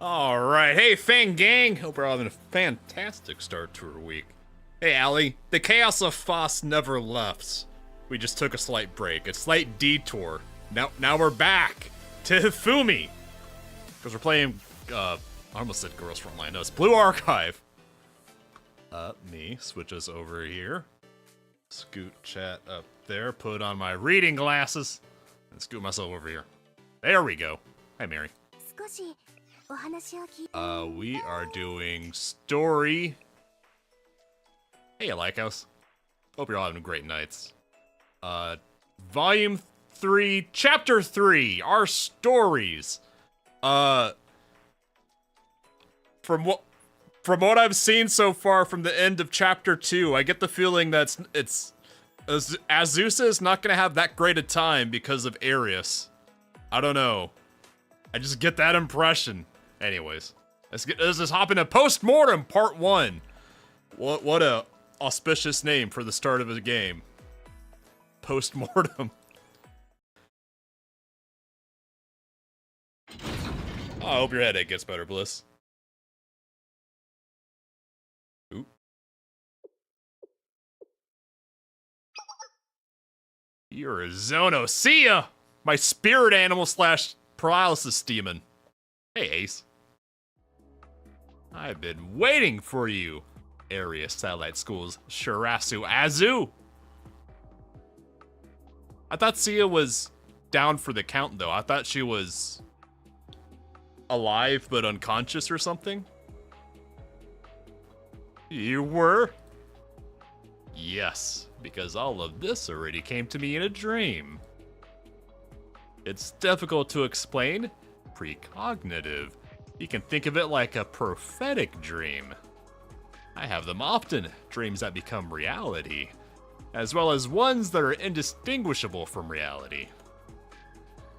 Alright, hey Fang Gang! Hope we're all having a fantastic start to our week. Hey Allie, the chaos of Foss never left. We just took a slight break, a slight detour. Now we're back to Hifumi! Because we're playing, I almost said Girls Frontline, no, it's Blue Archive. Me, switch us over here. Scoot chat up there, put on my reading glasses, and scoot myself over here. There we go. Hi Mary. We are doing story. Hey, Lycos. Hope you're all having great nights. Volume 3, Chapter 3, our stories. From what I've seen so far from the end of Chapter 2, I get the feeling that Azusa is not gonna have that great a time because of Arius. I don't know. I just get that impression. Anyways, let's just hop into Postmortem Part 1. What a auspicious name for the start of a game. Postmortem. Oh, I hope your headache gets better, Bliss. Ooh. You're a Zono. See ya! My spirit animal / paralysis demon. Hey, Ace. I've been waiting for you, Area Satellite School's Shirasu Azu. I thought Sia was down for the count, though. I thought she was alive but unconscious or something. You were? Yes, because all of this already came to me in a dream. It's difficult to explain. Precognitive. You can think of it like a prophetic dream. I have them often, dreams that become reality, as well as ones that are indistinguishable from reality.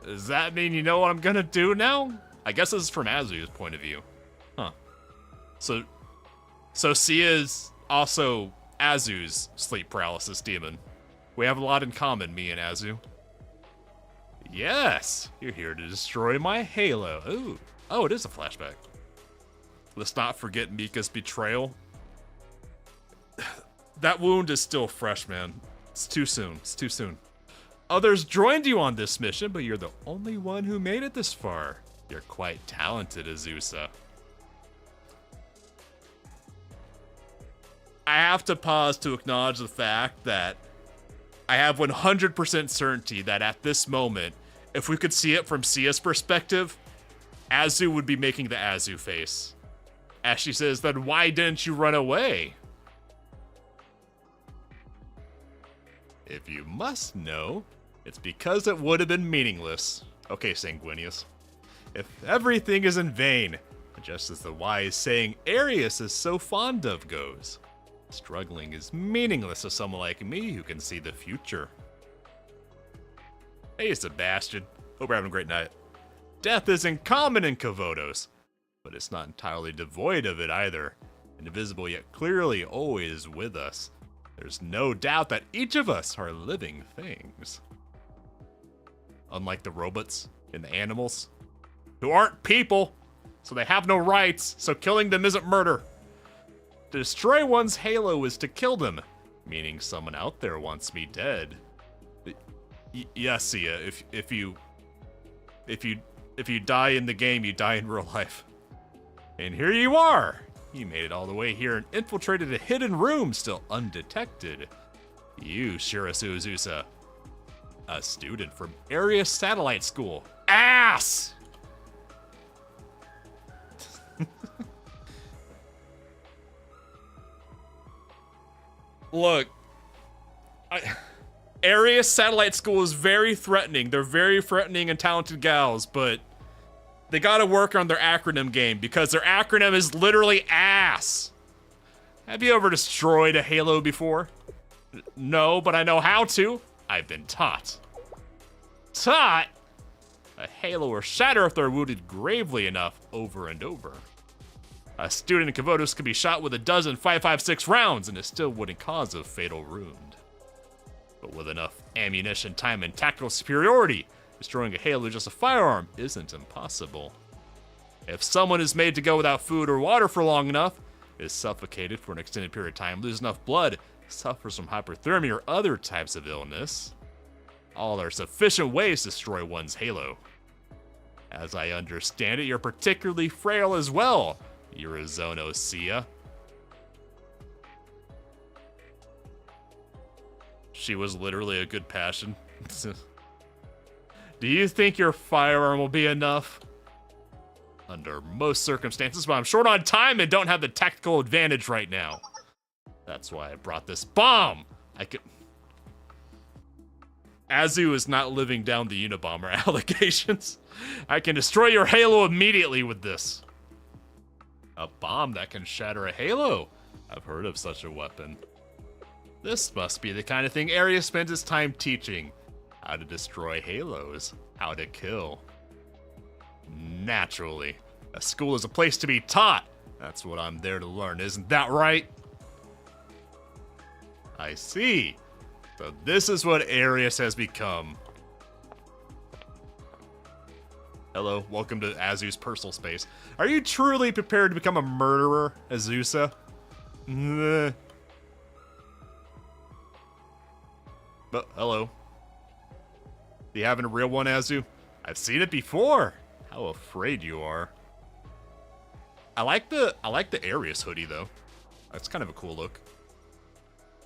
Does that mean you know what I'm gonna do now? I guess this is from Azu's point of view. Huh. So Sia's also Azu's sleep paralysis demon. We have a lot in common, me and Azu. Yes, you're here to destroy my halo. Ooh. Oh, it is a flashback. Let's not forget Mika's betrayal. That wound is still fresh, man. It's too soon. It's too soon. Others joined you on this mission, but you're the only one who made it this far. You're quite talented, Azusa. I have to pause to acknowledge the fact that I have 100% certainty that at this moment, if we could see it from Sia's perspective, Azu would be making the Azu face. As she says, then why didn't you run away? If you must know, it's because it would have been meaningless. Okay, Sanguinius. If everything is in vain, just as the wise saying Arius is so fond of goes, struggling is meaningless to someone like me who can see the future. Hey, Sebastian. Hope you're having a great night. Death isn't common in Kavotos, but it's not entirely devoid of it either. Invisible yet clearly always with us. There's no doubt that each of us are living things. Unlike the robots and the animals, who aren't people, so they have no rights, so killing them isn't murder. To destroy one's halo is to kill them, meaning someone out there wants me dead. Yes, Sia, if you die in the game, you die in real life. And here you are! You made it all the way here and infiltrated a hidden room still undetected. You, Shirasu Azusa, a student from Area Satellite School. Ass! Look, Area Satellite School is very threatening. They're very threatening and talented gals, but they gotta work on their acronym game because their acronym is literally ASS. Have you ever destroyed a Halo before? No, but I know how to. I've been taught. Taught? A Halo will shatter if they're wounded gravely enough over and over. A student in Kavotos could be shot with a dozen 5.56 rounds and it still wouldn't cause a fatal wound. But with enough ammunition, time, and tactical superiority, destroying a Halo with just a firearm isn't impossible. If someone is made to go without food or water for long enough, is suffocated for an extended period of time, loses enough blood, suffers from hypothermia or other types of illness, all are sufficient ways to destroy one's halo. As I understand it, you're particularly frail as well, Urizono Sia. She was literally a good passion. Do you think your firearm will be enough? Under most circumstances, but I'm short on time and don't have the tactical advantage right now. That's why I brought this bomb. I could... Azu is not living down the Unabomber allegations. I can destroy your halo immediately with this. A bomb that can shatter a halo. I've heard of such a weapon. This must be the kind of thing Arya spends his time teaching. How to destroy halos. How to kill. Naturally. A school is a place to be taught. That's what I'm there to learn, isn't that right? I see. So this is what Arius has become. Hello, welcome to Azu's personal space. Are you truly prepared to become a murderer, Azusa? But hello. Do you having a real one, Azu? I've seen it before. How afraid you are. I like the Arius hoodie though. That's kind of a cool look.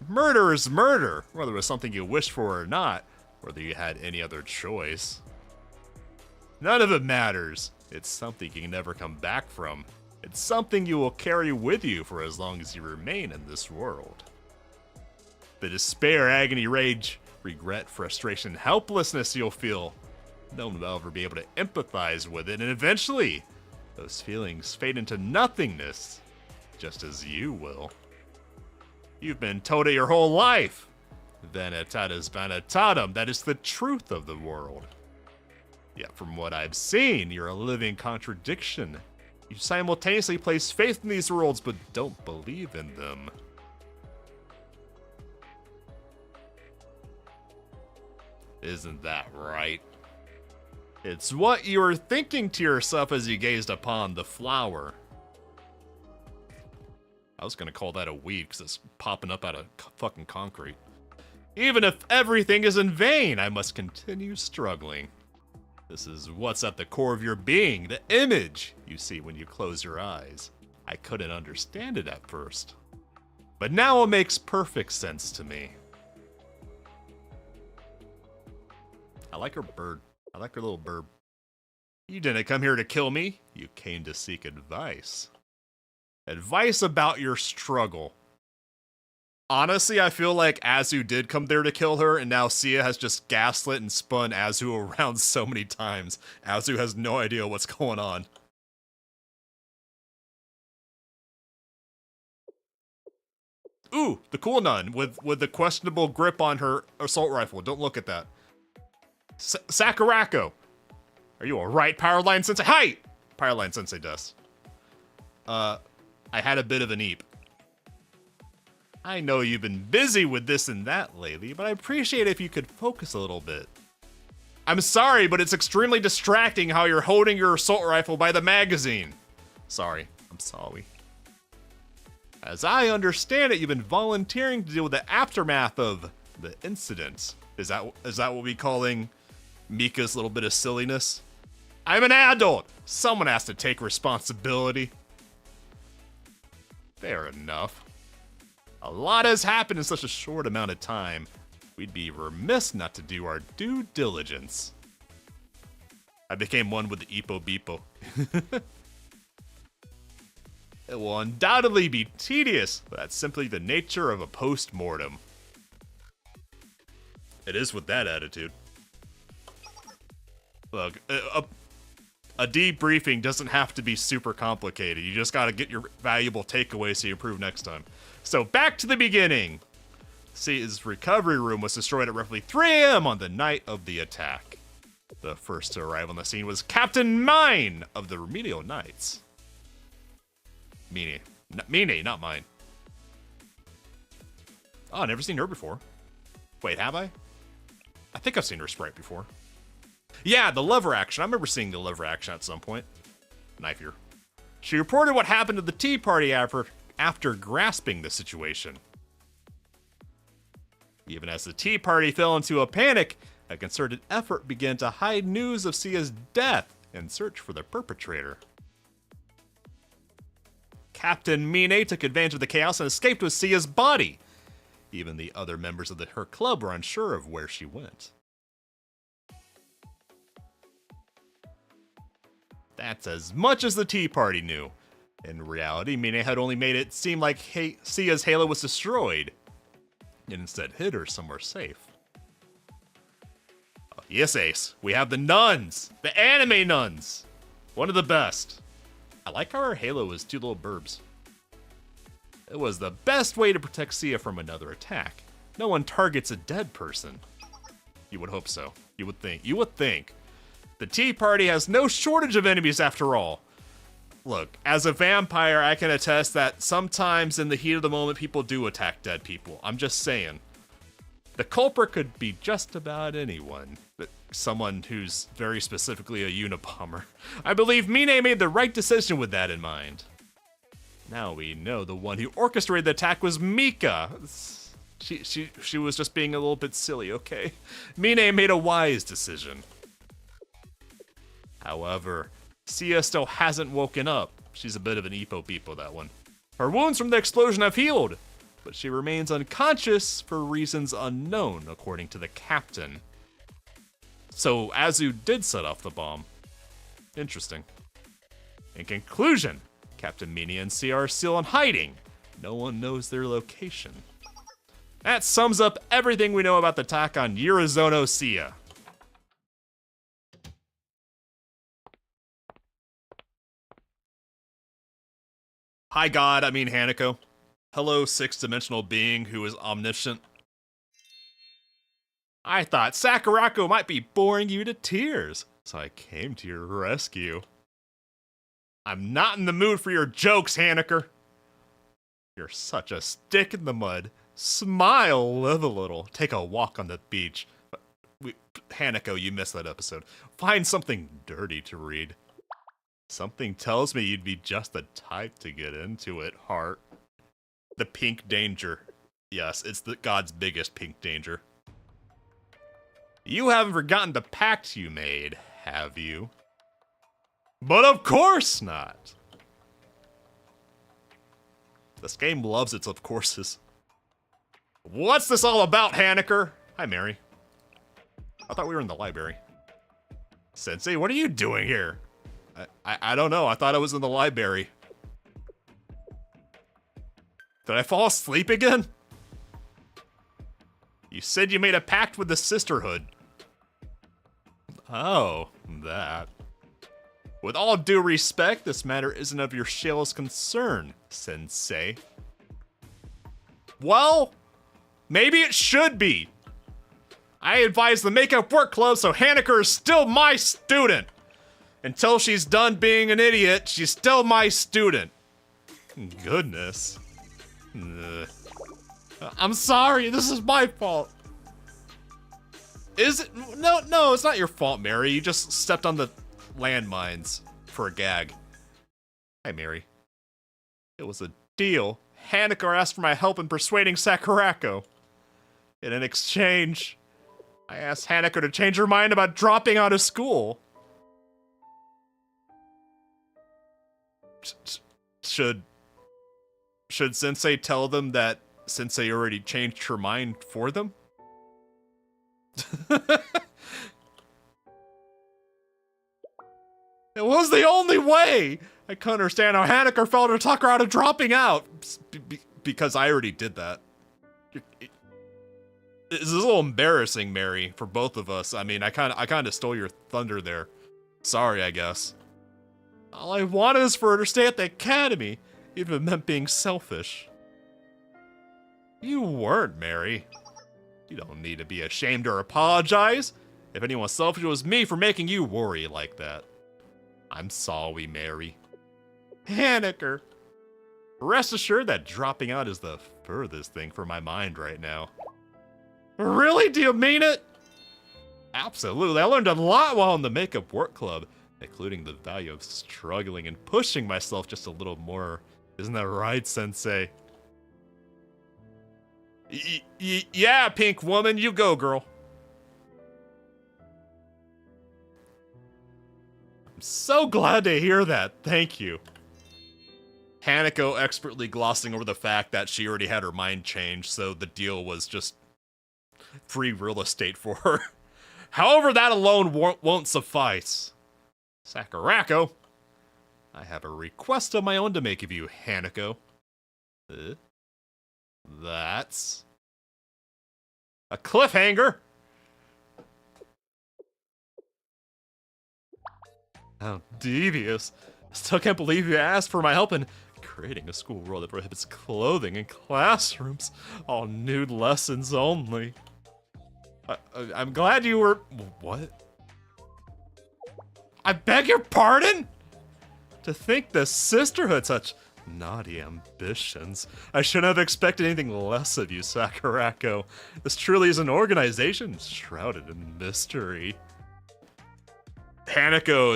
Murder is murder, whether it was something you wished for or not, whether you had any other choice. None of it matters. It's something you can never come back from. It's something you will carry with you for as long as you remain in this world. The despair, agony, rage, regret, frustration, helplessness you'll feel. No one will ever be able to empathize with it, and eventually, those feelings fade into nothingness, just as you will. You've been told it your whole life. Vanitatis vanitatum, that is the truth of the world. Yet from what I've seen, you're a living contradiction. You simultaneously place faith in these worlds, but don't believe in them. Isn't that right? It's what you were thinking to yourself as you gazed upon the flower. I was gonna call that a weed because it's popping up out of fucking concrete. Even if everything is in vain, I must continue struggling. This is what's at the core of your being, the image you see when you close your eyes. I couldn't understand it at first, but now it makes perfect sense to me. I like her bird. I like her little bird. You didn't come here to kill me. You came to seek advice. Advice about your struggle. Honestly, I feel like Azu did come there to kill her, and now Sia has just gaslit and spun Azu around so many times. Azu has no idea what's going on. Ooh, the cool nun with the questionable grip on her assault rifle. Don't look at that. Sakurako! Are you alright, Powerline Sensei? Hi! Powerline Sensei does. I had a bit of an eep. I know you've been busy with this and that lately, but I appreciate if you could focus a little bit. I'm sorry, but it's extremely distracting how you're holding your assault rifle by the magazine. Sorry. I'm sorry. As I understand it, you've been volunteering to deal with the aftermath of the incident. Is that what we calling Mika's little bit of silliness? I'm an adult! Someone has to take responsibility. Fair enough. A lot has happened in such a short amount of time. We'd be remiss not to do our due diligence. I became one with the Ippo Beepo. It will undoubtedly be tedious, but that's simply the nature of a post-mortem. It is with that attitude. Look, a debriefing doesn't have to be super complicated. You just gotta get your valuable takeaways so you improve next time. So back to the beginning. See, his recovery room was destroyed at roughly 3 a.m. on the night of the attack. The first to arrive on the scene was Captain Mine of the Remedial Knights. Mine, not mine. Oh, never seen her before. Wait, have I? I think I've seen her sprite before. Yeah, the lever action. I remember seeing the lever action at some point. knife here. She reported what happened to the tea party after grasping the situation. Even as the tea party fell into a panic, a concerted effort began to hide news of Sia's death and search for the perpetrator. Captain Mine took advantage of the chaos and escaped with Sia's body. Even the other members of her club were unsure of where she went. That's as much as the tea party knew. In reality, Mine had only made it seem like Sia's halo was destroyed, and instead hid her somewhere safe. Oh, yes, Ace, we have the nuns! The anime nuns! One of the best. I like how her halo is two little burbs. It was the best way to protect Sia from another attack. No one targets a dead person. You would hope so. You would think. You would think. The tea party has no shortage of enemies after all. Look, as a vampire, I can attest that sometimes in the heat of the moment, people do attack dead people. I'm just saying. The culprit could be just about anyone. Someone who's very specifically a Unabomber. I believe Mine made the right decision with that in mind. Now we know the one who orchestrated the attack was Mika. She was just being a little bit silly, okay? Mine made a wise decision. However, Sia still hasn't woken up. She's a bit of an Epo-Peepo, that one. Her wounds from the explosion have healed, but she remains unconscious for reasons unknown, according to the captain. So Azu did set off the bomb. Interesting. In conclusion, Captain Mine and Sia are still in hiding. No one knows their location. That sums up everything we know about the attack on Yurizono Sia. Hi God, I mean Hanako. Hello, six-dimensional being who is omniscient. I thought Sakurako might be boring you to tears, so I came to your rescue. I'm not in the mood for your jokes, Hanako. You're such a stick in the mud. Smile, live a little, take a walk on the beach. Hanako, you missed that episode. Find something dirty to read. Something tells me you'd be just the type to get into it, heart. The pink danger. Yes, it's God's biggest pink danger. You haven't forgotten the pact you made, have you? But of course not! This game loves its of courses. What's this all about, Hanako? Hi, Mary. I thought we were in the library. Sensei, what are you doing here? I don't know. I thought I was in the library. Did I fall asleep again? You said you made a pact with the Sisterhood. Oh, that. With all due respect, this matter isn't of your shell's concern, Sensei. Well, maybe it should be. I advise the Makeup Work Club so Hanako is still my student. Until she's done being an idiot, she's still my student. Goodness. I'm sorry, this is my fault. Is it? No, it's not your fault, Mary. You just stepped on the landmines for a gag. Hi, Mary. It was a deal. Hanako asked for my help in persuading Sakurako. In an exchange, I asked Hanako to change her mind about dropping out of school. Should Sensei tell them that Sensei already changed her mind for them? It was the only way! I couldn't understand how Hanako felt to talk her out of dropping out. Because I already did that. It's a little embarrassing, Mary, for both of us. I mean, I kind of stole your thunder there. Sorry, I guess. All I wanted is for her to stay at the academy, even if it meant being selfish. You weren't, Mary. You don't need to be ashamed or apologize. If anyone's selfish, it was me for making you worry like that. I'm sorry, Mary. Hanako. Rest assured that dropping out is the furthest thing from my mind right now. Really? Do you mean it? Absolutely. I learned a lot while in the Makeup Work Club. including the value of struggling and pushing myself just a little more. Isn't that right, Sensei? Yeah, pink woman, you go, girl. I'm so glad to hear that. Thank you. Hanako expertly glossing over the fact that she already had her mind changed, so the deal was just free real estate for her. However, that alone won't suffice. Sakurako, I have a request of my own to make of you, Hanako. That's a cliffhanger. How devious. I still can't believe you asked for my help in creating a school rule that prohibits clothing in classrooms. All nude lessons only. I'm glad you were... What? I beg your pardon? To think the sisterhood such naughty ambitions. I shouldn't have expected anything less of you, Sakurako. This truly is an organization shrouded in mystery. Hanako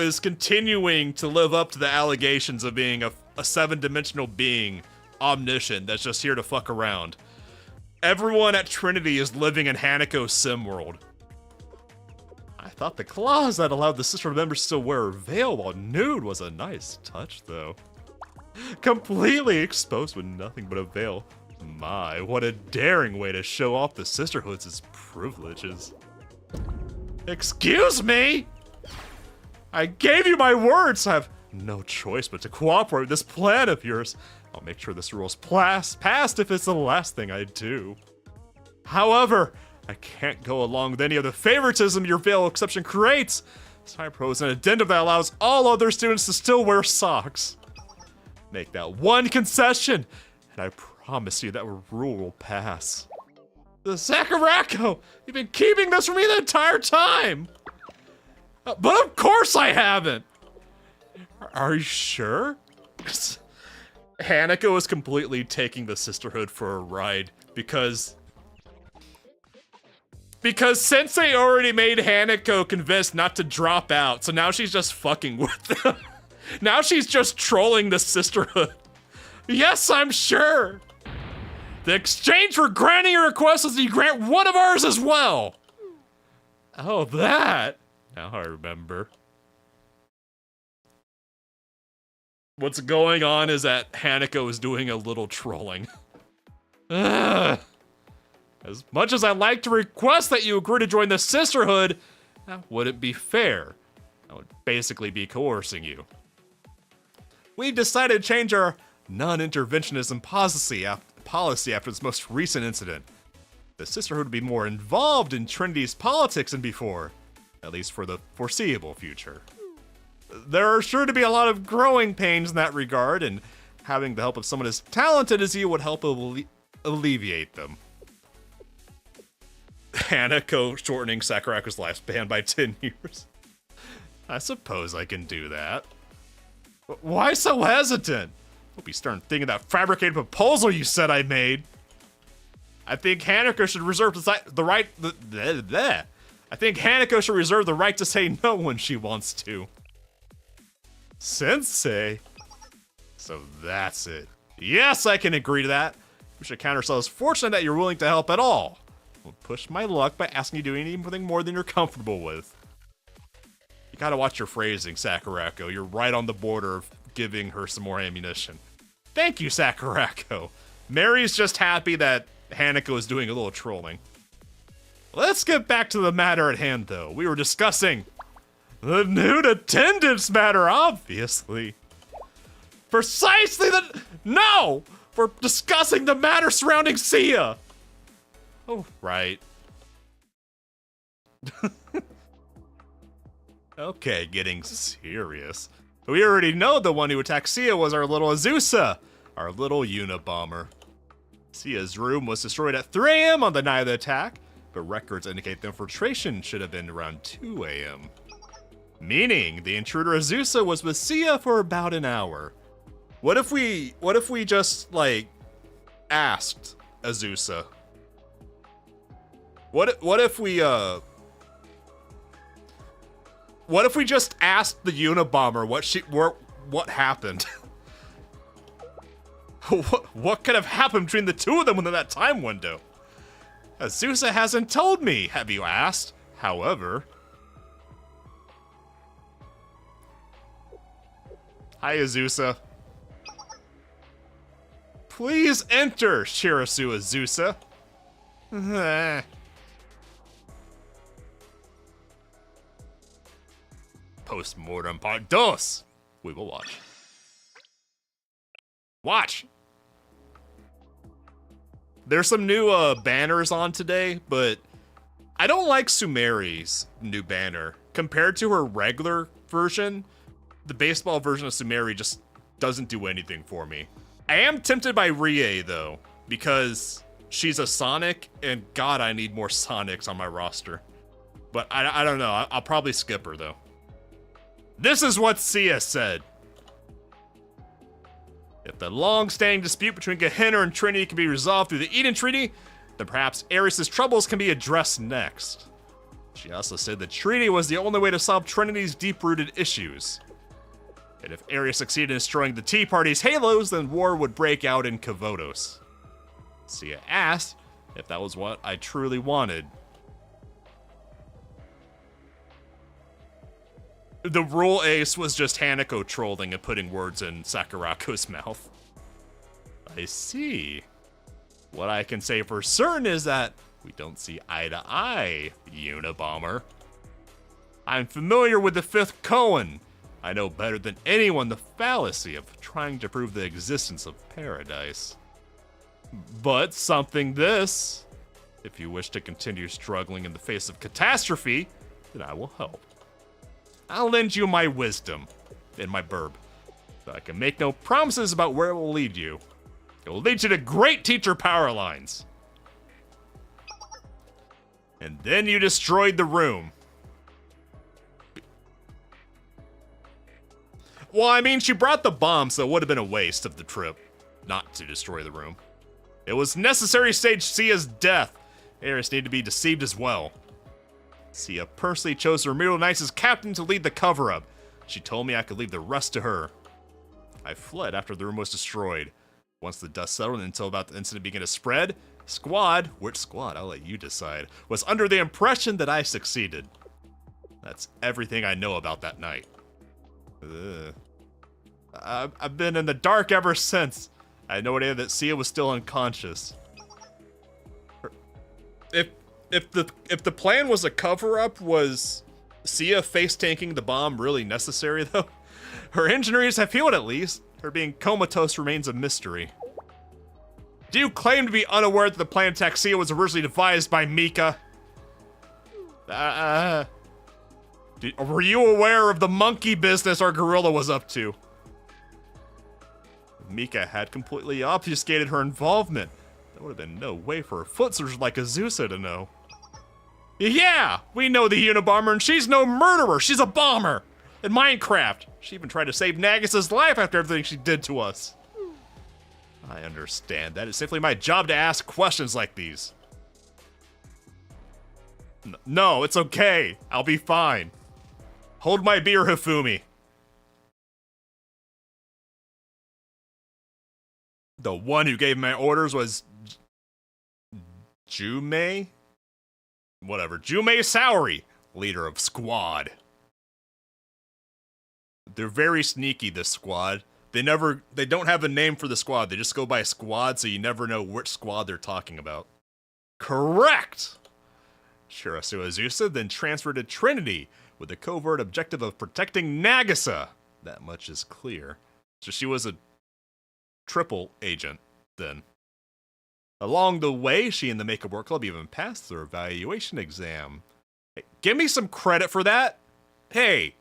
is continuing to live up to the allegations of being a seven-dimensional being, omniscient, that's just here to fuck around. Everyone at Trinity is living in Hanako's sim world. I thought the clause that allowed the sisterhood members to wear a veil while nude was a nice touch, though. Completely exposed with nothing but a veil. My, what a daring way to show off the sisterhood's privileges. Excuse me? I gave you my words. I have no choice but to cooperate with this plan of yours. I'll make sure this rule's passed if it's the last thing I do. However, I can't go along with any of the favoritism your veil exception creates. So I propose an addendum that allows all other students to still wear socks. Make that one concession, and I promise you that rule will pass. The Sakurako! You've been keeping this from me the entire time! But of course I haven't! Are you sure? Hanako is completely taking the sisterhood for a ride because Sensei already made Hanako convinced not to drop out, so now she's just fucking with them. Now she's just trolling the sisterhood. Yes, I'm sure! The exchange for granting your request is that you grant one of ours as well! Oh, that! Now I remember. What's going on is that Hanako is doing a little trolling. Ugh. As much as I'd like to request that you agree to join the sisterhood, that wouldn't be fair. I would basically be coercing you. We've decided to change our non-interventionism policy after this most recent incident. The sisterhood would be more involved in Trinity's politics than before, at least for the foreseeable future. There are sure to be a lot of growing pains in that regard, and having the help of someone as talented as you would help alleviate them. Hanako shortening Sakurako's lifespan by 10 years. I suppose I can do that. Why so hesitant? Hope you start thinking that fabricated proposal you said I made. I think Hanako should reserve the right. I think Hanako should reserve the right to say no when she wants to. Sensei. So that's it. Yes, I can agree to that. We should count ourselves fortunate that you're willing to help at all. I'll push my luck by asking you to do anything more than you're comfortable with. You gotta watch your phrasing, Sakurako. You're right on the border of giving her some more ammunition. Thank you, Sakurako. Mary's just happy that Hanako is doing a little trolling. Let's get back to the matter at hand, though. We were discussing the nude attendance matter, obviously. Precisely the... No! We're discussing the matter surrounding Sia! Oh, right. Okay, getting serious. We already know the one who attacked Sia was our little Azusa, our little Unabomber. Sia's room was destroyed at 3 a.m. on the night of the attack, but records indicate the infiltration should have been around 2 a.m. Meaning, the intruder Azusa was with Sia for about an hour. What if we just, like, asked Azusa? What if we What if we just asked the Unabomber what happened? What could have happened between the two of them within that time window? Azusa hasn't told me, have you asked? However... Hi, Azusa. Please enter, Shirasu Azusa. Postmortem part 2. We will watch. Watch! There's some new banners on today, but I don't like Sumeri's new banner. Compared to her regular version, the baseball version of Sumeri just doesn't do anything for me. I am tempted by Rie, though, because she's a Sonic, and God, I need more Sonics on my roster. But I don't know. I'll probably skip her, though. This is what Sia said. If the long-standing dispute between Gehenna and Trinity can be resolved through the Eden Treaty, then perhaps Ares' troubles can be addressed next. She also said that Treaty was the only way to solve Trinity's deep-rooted issues. And if Ares succeeded in destroying the Tea Party's halos, then war would break out in Kavotos. Sia asked if that was what I truly wanted. The rule ace was just Hanako trolling and putting words in Sakurako's mouth. I see. What I can say for certain is that we don't see eye to eye, Unabomber. I'm familiar with the fifth koan. I know better than anyone the fallacy of trying to prove the existence of paradise. But something this. If you wish to continue struggling in the face of catastrophe, then I will help. I'll lend you my wisdom and my burb, but I can make no promises about where it will lead you. It will lead you to great teacher Powerlines. And then you destroyed the room. Well, I mean, she brought the bomb, so it would have been a waste of the trip not to destroy the room. It was necessary to stage Sia's death. Ares needed to be deceived as well. Sia personally chose Ramiro Knights as captain to lead the cover-up. She told me I could leave the rest to her. I fled after the room was destroyed. Once the dust settled until about the incident began to spread, Squad, which squad, I'll let you decide, was under the impression that I succeeded. That's everything I know about that night. I've been in the dark ever since. I had no idea that Sia was still unconscious. If the plan was a cover-up, was Sia face-tanking the bomb really necessary, though? Her injuries have healed at least. Her being comatose remains a mystery. Do you claim to be unaware that the plan attack Sia was originally devised by Mika? Were you aware of the monkey business our gorilla was up to? Mika had completely obfuscated her involvement. There would have been no way for a foot soldier like Azusa to know. Yeah, we know the Unabomber, and she's no murderer. She's a bomber. In Minecraft, she even tried to save Nagus's life after everything she did to us. I understand. That is simply my job to ask questions like these. No, it's okay. I'll be fine. Hold my beer, Hifumi. The one who gave my orders was Jume? Whatever. Jume Saori, leader of Squad. They're very sneaky, this squad. They don't have a name for the squad. They just go by squad, so you never know which squad they're talking about. Correct! Shirasu Azusa then transferred to Trinity with the covert objective of protecting Nagisa. That much is clear. So she was a triple agent, then. Along the way, she and the Makeup Work Club even passed their evaluation exam. Hey, give me some credit for that. Hey,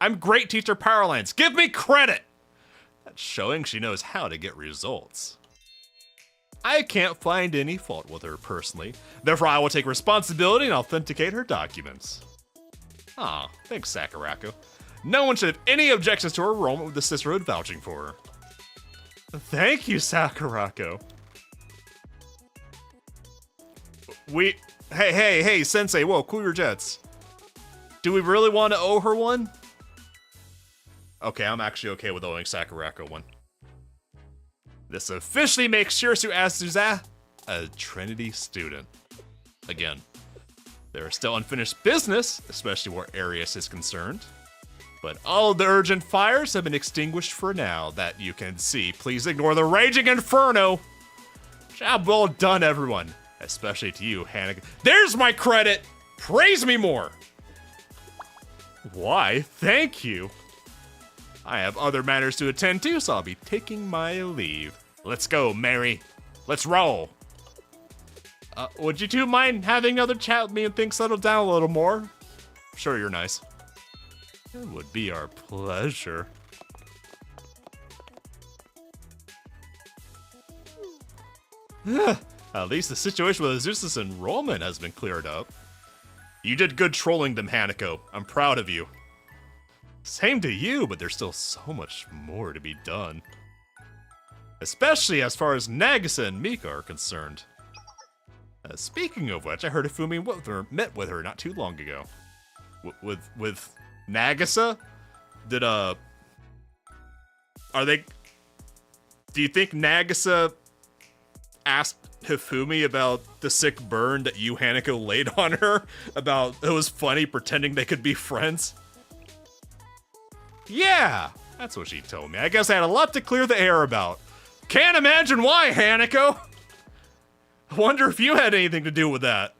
I'm great teacher Powerlines. Give me credit! That's showing she knows how to get results. I can't find any fault with her personally. Therefore, I will take responsibility and authenticate her documents. Aw, thanks, Sakurako. No one should have any objections to her enrollment with the Sisterhood vouching for her. Thank you, Sakurako. Hey, Sensei, whoa, cool your jets. Do we really want to owe her one? Okay, I'm actually okay with owing Sakurako one. This officially makes Shirasu Azusa a Trinity student. Again, there is still unfinished business, especially where Arius is concerned. But all of the urgent fires have been extinguished for now that you can see. Please ignore the raging inferno. Job well done, everyone. Especially to you, Hannah. There's my credit! Praise me more! Why, thank you. I have other matters to attend to, so I'll be taking my leave. Let's go, Mary. Let's roll. Would you two mind having another chat with me and things settle down a little more? I'm sure you're nice. It would be our pleasure. At least the situation with Azusa's enrollment has been cleared up. You did good trolling them, Hanako. I'm proud of you. Same to you, but there's still so much more to be done. Especially as far as Nagisa and Mika are concerned. Speaking of which, I heard Ifumi met with her not too long ago. With Nagisa? Do you think Nagisa asked Hifumi about the sick burn that you, Hanako, laid on her? About it was funny pretending they could be friends? Yeah, that's what she told me. I guess I had a lot to clear the air about. Can't imagine why, Hanako! I wonder if you had anything to do with that.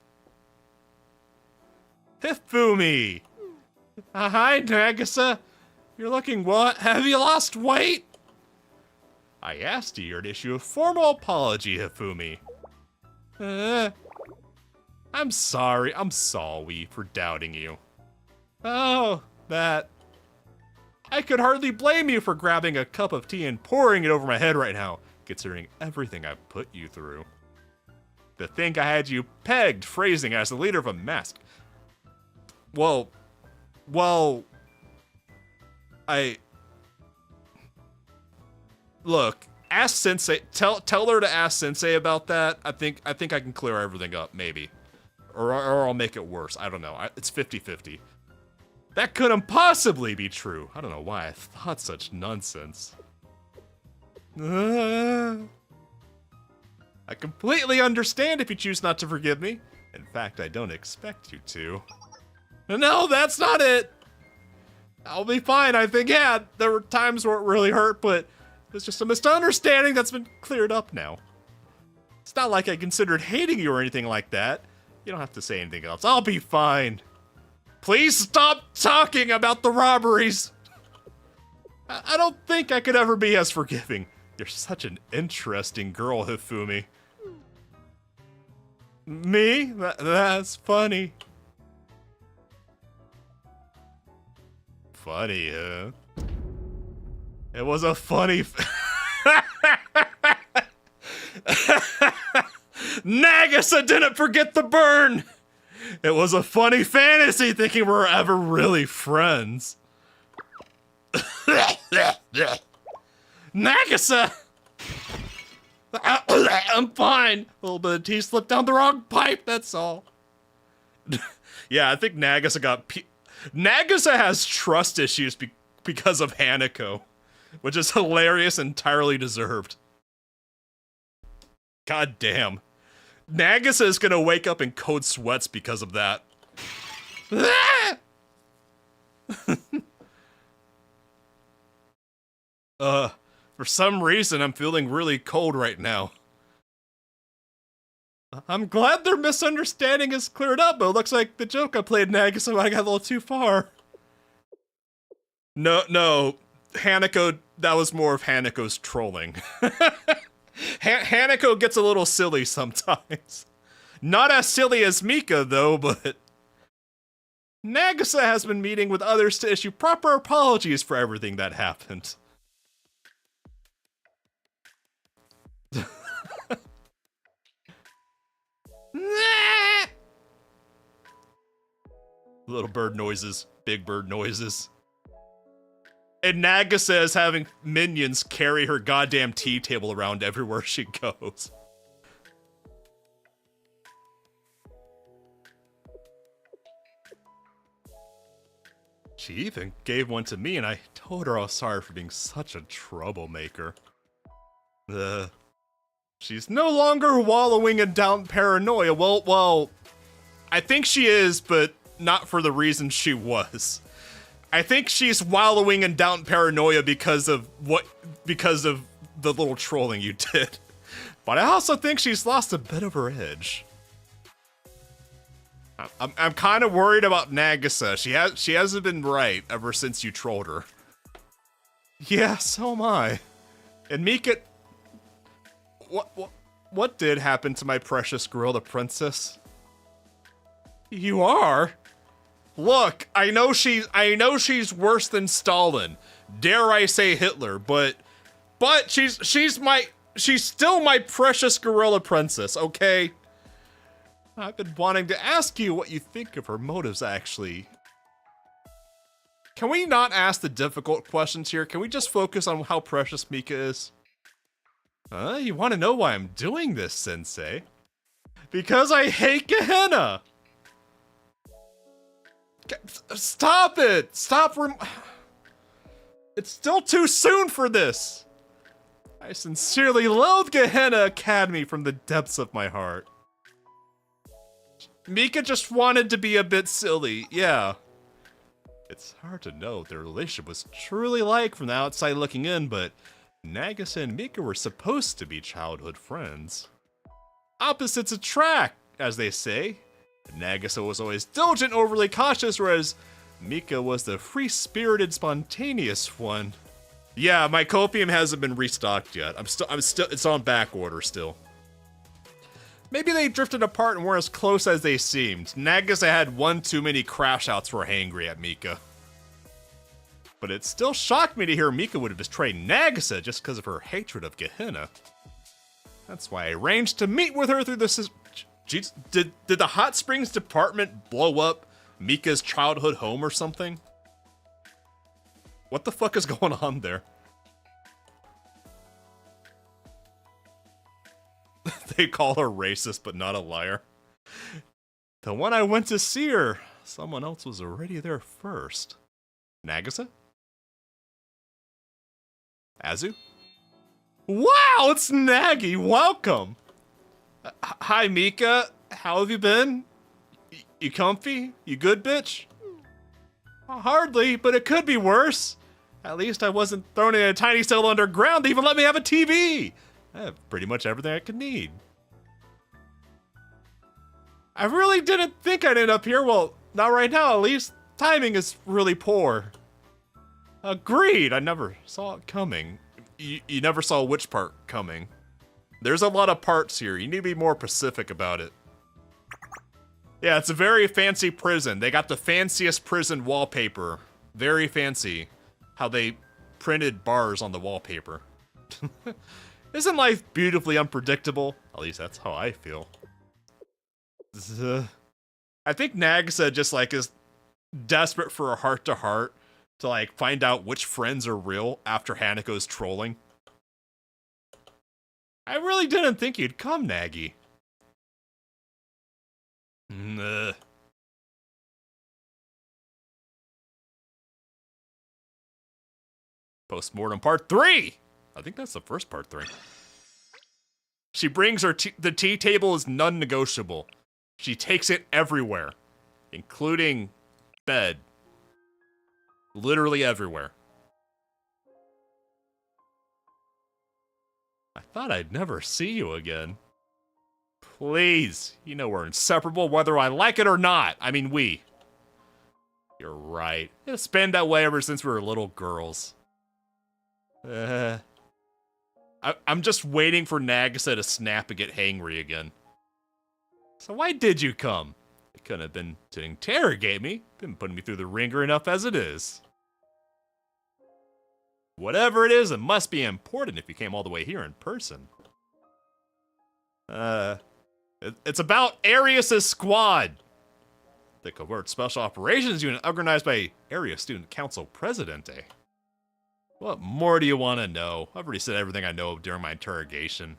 Hifumi! Hi, Nagisa. You're looking what? Have you lost weight? I asked you to issue a formal apology, Hifumi. I'm sorry for doubting you. Oh, that. I could hardly blame you for grabbing a cup of tea and pouring it over my head right now, considering everything I've put you through. To think I had you pegged, phrasing as the leader of a mask. Well, look, ask Sensei, tell her to ask Sensei about that. I think I can clear everything up, maybe. Or I'll make it worse, I don't know, it's 50-50. That couldn't possibly be true. I don't know why I thought such nonsense. I completely understand if you choose not to forgive me. In fact, I don't expect you to. No, that's not it. I'll be fine, I think. Yeah, there were times where it really hurt, but it's just a misunderstanding that's been cleared up now. It's not like I considered hating you or anything like that. You don't have to say anything else. I'll be fine. Please stop talking about the robberies. I don't think I could ever be as forgiving. You're such an interesting girl, Hifumi. Me? That's funny. Funny, huh? It was a funny... Nagisa didn't forget the burn! It was a funny fantasy thinking we're ever really friends. Nagisa! I'm fine. A little bit of tea slipped down the wrong pipe, that's all. Yeah, I think Nagisa Nagisa has trust issues because of Hanako, which is hilarious and entirely deserved. God damn. Nagisa is gonna wake up in cold sweats because of that. For some reason, I'm feeling really cold right now. I'm glad their misunderstanding is cleared up, but it looks like the joke I played Nagisa when I got a little too far. No, Hanako, that was more of Hanako's trolling. Hanako gets a little silly sometimes. Not as silly as Mika, though, but... Nagisa has been meeting with others to issue proper apologies for everything that happened. Little bird noises, big bird noises. And Nagisa is having minions carry her goddamn tea table around everywhere she goes. She even gave one to me, and I told her I was sorry for being such a troublemaker. She's no longer wallowing in doubt paranoia. Well, I think she is, but not for the reason she was. I think she's wallowing in doubt and paranoia because of the little trolling you did. But I also think she's lost a bit of her edge. I'm kind of worried about Nagisa. She hasn't been right ever since you trolled her. Yeah, so am I. And Mika, what did happen to my precious gorilla princess? You are? Look, I know she's worse than Stalin. Dare I say Hitler, but she's still my precious gorilla princess, okay? I've been wanting to ask you what you think of her motives, actually. Can we not ask the difficult questions here? Can we just focus on how precious Mika is? You want to know why I'm doing this, Sensei? Because I hate Gehenna! Stop it! It's still too soon for this! I sincerely loathe Gehenna Academy from the depths of my heart. Mika just wanted to be a bit silly, yeah. It's hard to know what their relationship was truly like from the outside looking in, but Nagisa and Mika were supposed to be childhood friends. Opposites attract, as they say. Nagisa was always diligent, overly cautious, whereas Mika was the free-spirited, spontaneous one. Yeah, my copium hasn't been restocked yet. It's on back order still. Maybe they drifted apart and weren't as close as they seemed. Nagisa had one too many crash outs for angry at Mika. But it still shocked me to hear Mika would have betrayed Nagisa just because of her hatred of Gehenna. That's why I arranged to meet with her through the... Jeez, did the Hot Springs department blow up Mika's childhood home or something? What the fuck is going on there? They call her racist, but not a liar. The one I went to see her, someone else was already there first. Nagisa? Azu? Wow, it's Nagi! Welcome! Hi, Mika. How have you been? You comfy? You good, bitch? Hardly, but it could be worse. At least I wasn't thrown in a tiny cell underground to even let me have a TV. I have pretty much everything I could need. I really didn't think I'd end up here. Well, not right now, at least. Timing is really poor. Agreed. I never saw it coming. You never saw which part coming. There's a lot of parts here. You need to be more specific about it. Yeah, it's a very fancy prison. They got the fanciest prison wallpaper. Very fancy. How they printed bars on the wallpaper. Isn't life beautifully unpredictable? At least that's how I feel. I think Nagisa just like is desperate for a heart-to-heart to like find out which friends are real after Hanako's trolling. I really didn't think you'd come, Nagi. Postmortem part 3! I think that's the first part 3. She brings her the tea table is non-negotiable. She takes it everywhere, including bed. Literally everywhere. I thought I'd never see you again. Please, you know we're inseparable whether I like it or not. I mean, we. You're right. It's been that way ever since we were little girls. I'm just waiting for Nagisa to snap and get hangry again. So why did you come? It couldn't have been to interrogate me. Been putting me through the ringer enough as it is. Whatever it is, it must be important if you came all the way here in person. It's about Arius' squad. The covert special operations unit organized by Area Student Council Presidente. What more do you want to know? I've already said everything I know during my interrogation.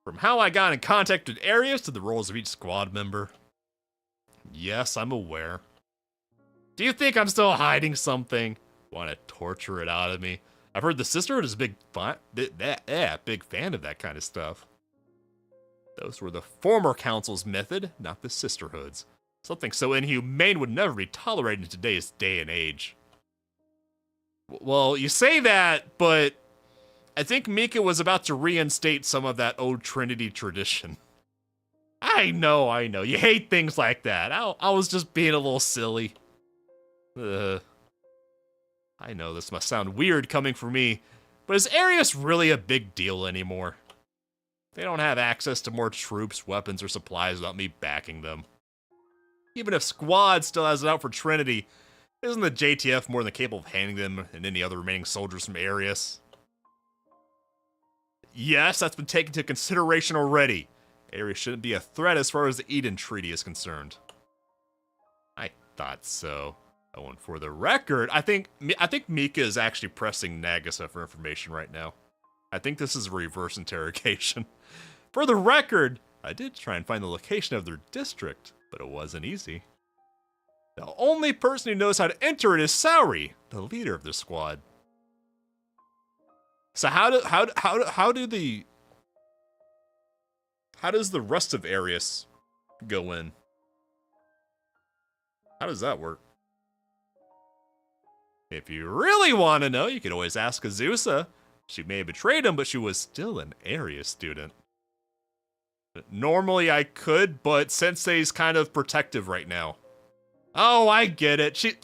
From how I got in contact with Arius to the roles of each squad member. Yes, I'm aware. Do you think I'm still hiding something? Want to torture it out of me? I've heard the Sisterhood is a big fan of that kind of stuff. Those were the former Council's method, not the Sisterhood's. Something so inhumane would never be tolerated in today's day and age. Well, you say that, but I think Mika was about to reinstate some of that old Trinity tradition. I know. You hate things like that. I was just being a little silly. I know this must sound weird coming from me, but is Arius really a big deal anymore? They don't have access to more troops, weapons, or supplies without me backing them. Even if Squad still has it out for Trinity, isn't the JTF more than capable of handing them and any other remaining soldiers from Arius? Yes, that's been taken into consideration already. Arius shouldn't be a threat as far as the Eden Treaty is concerned. I thought so. Oh, and for the record, I think Mika is actually pressing Nagisa for information right now. I think this is a reverse interrogation. For the record, I did try and find the location of their district, but it wasn't easy. The only person who knows how to enter it is Saori, the leader of the squad. So how does the rest of Arius go in? How does that work? If you really want to know, you could always ask Azusa. She may have betrayed him, but she was still an Arius student. Normally I could, but Sensei's kind of protective right now. Oh, I get it.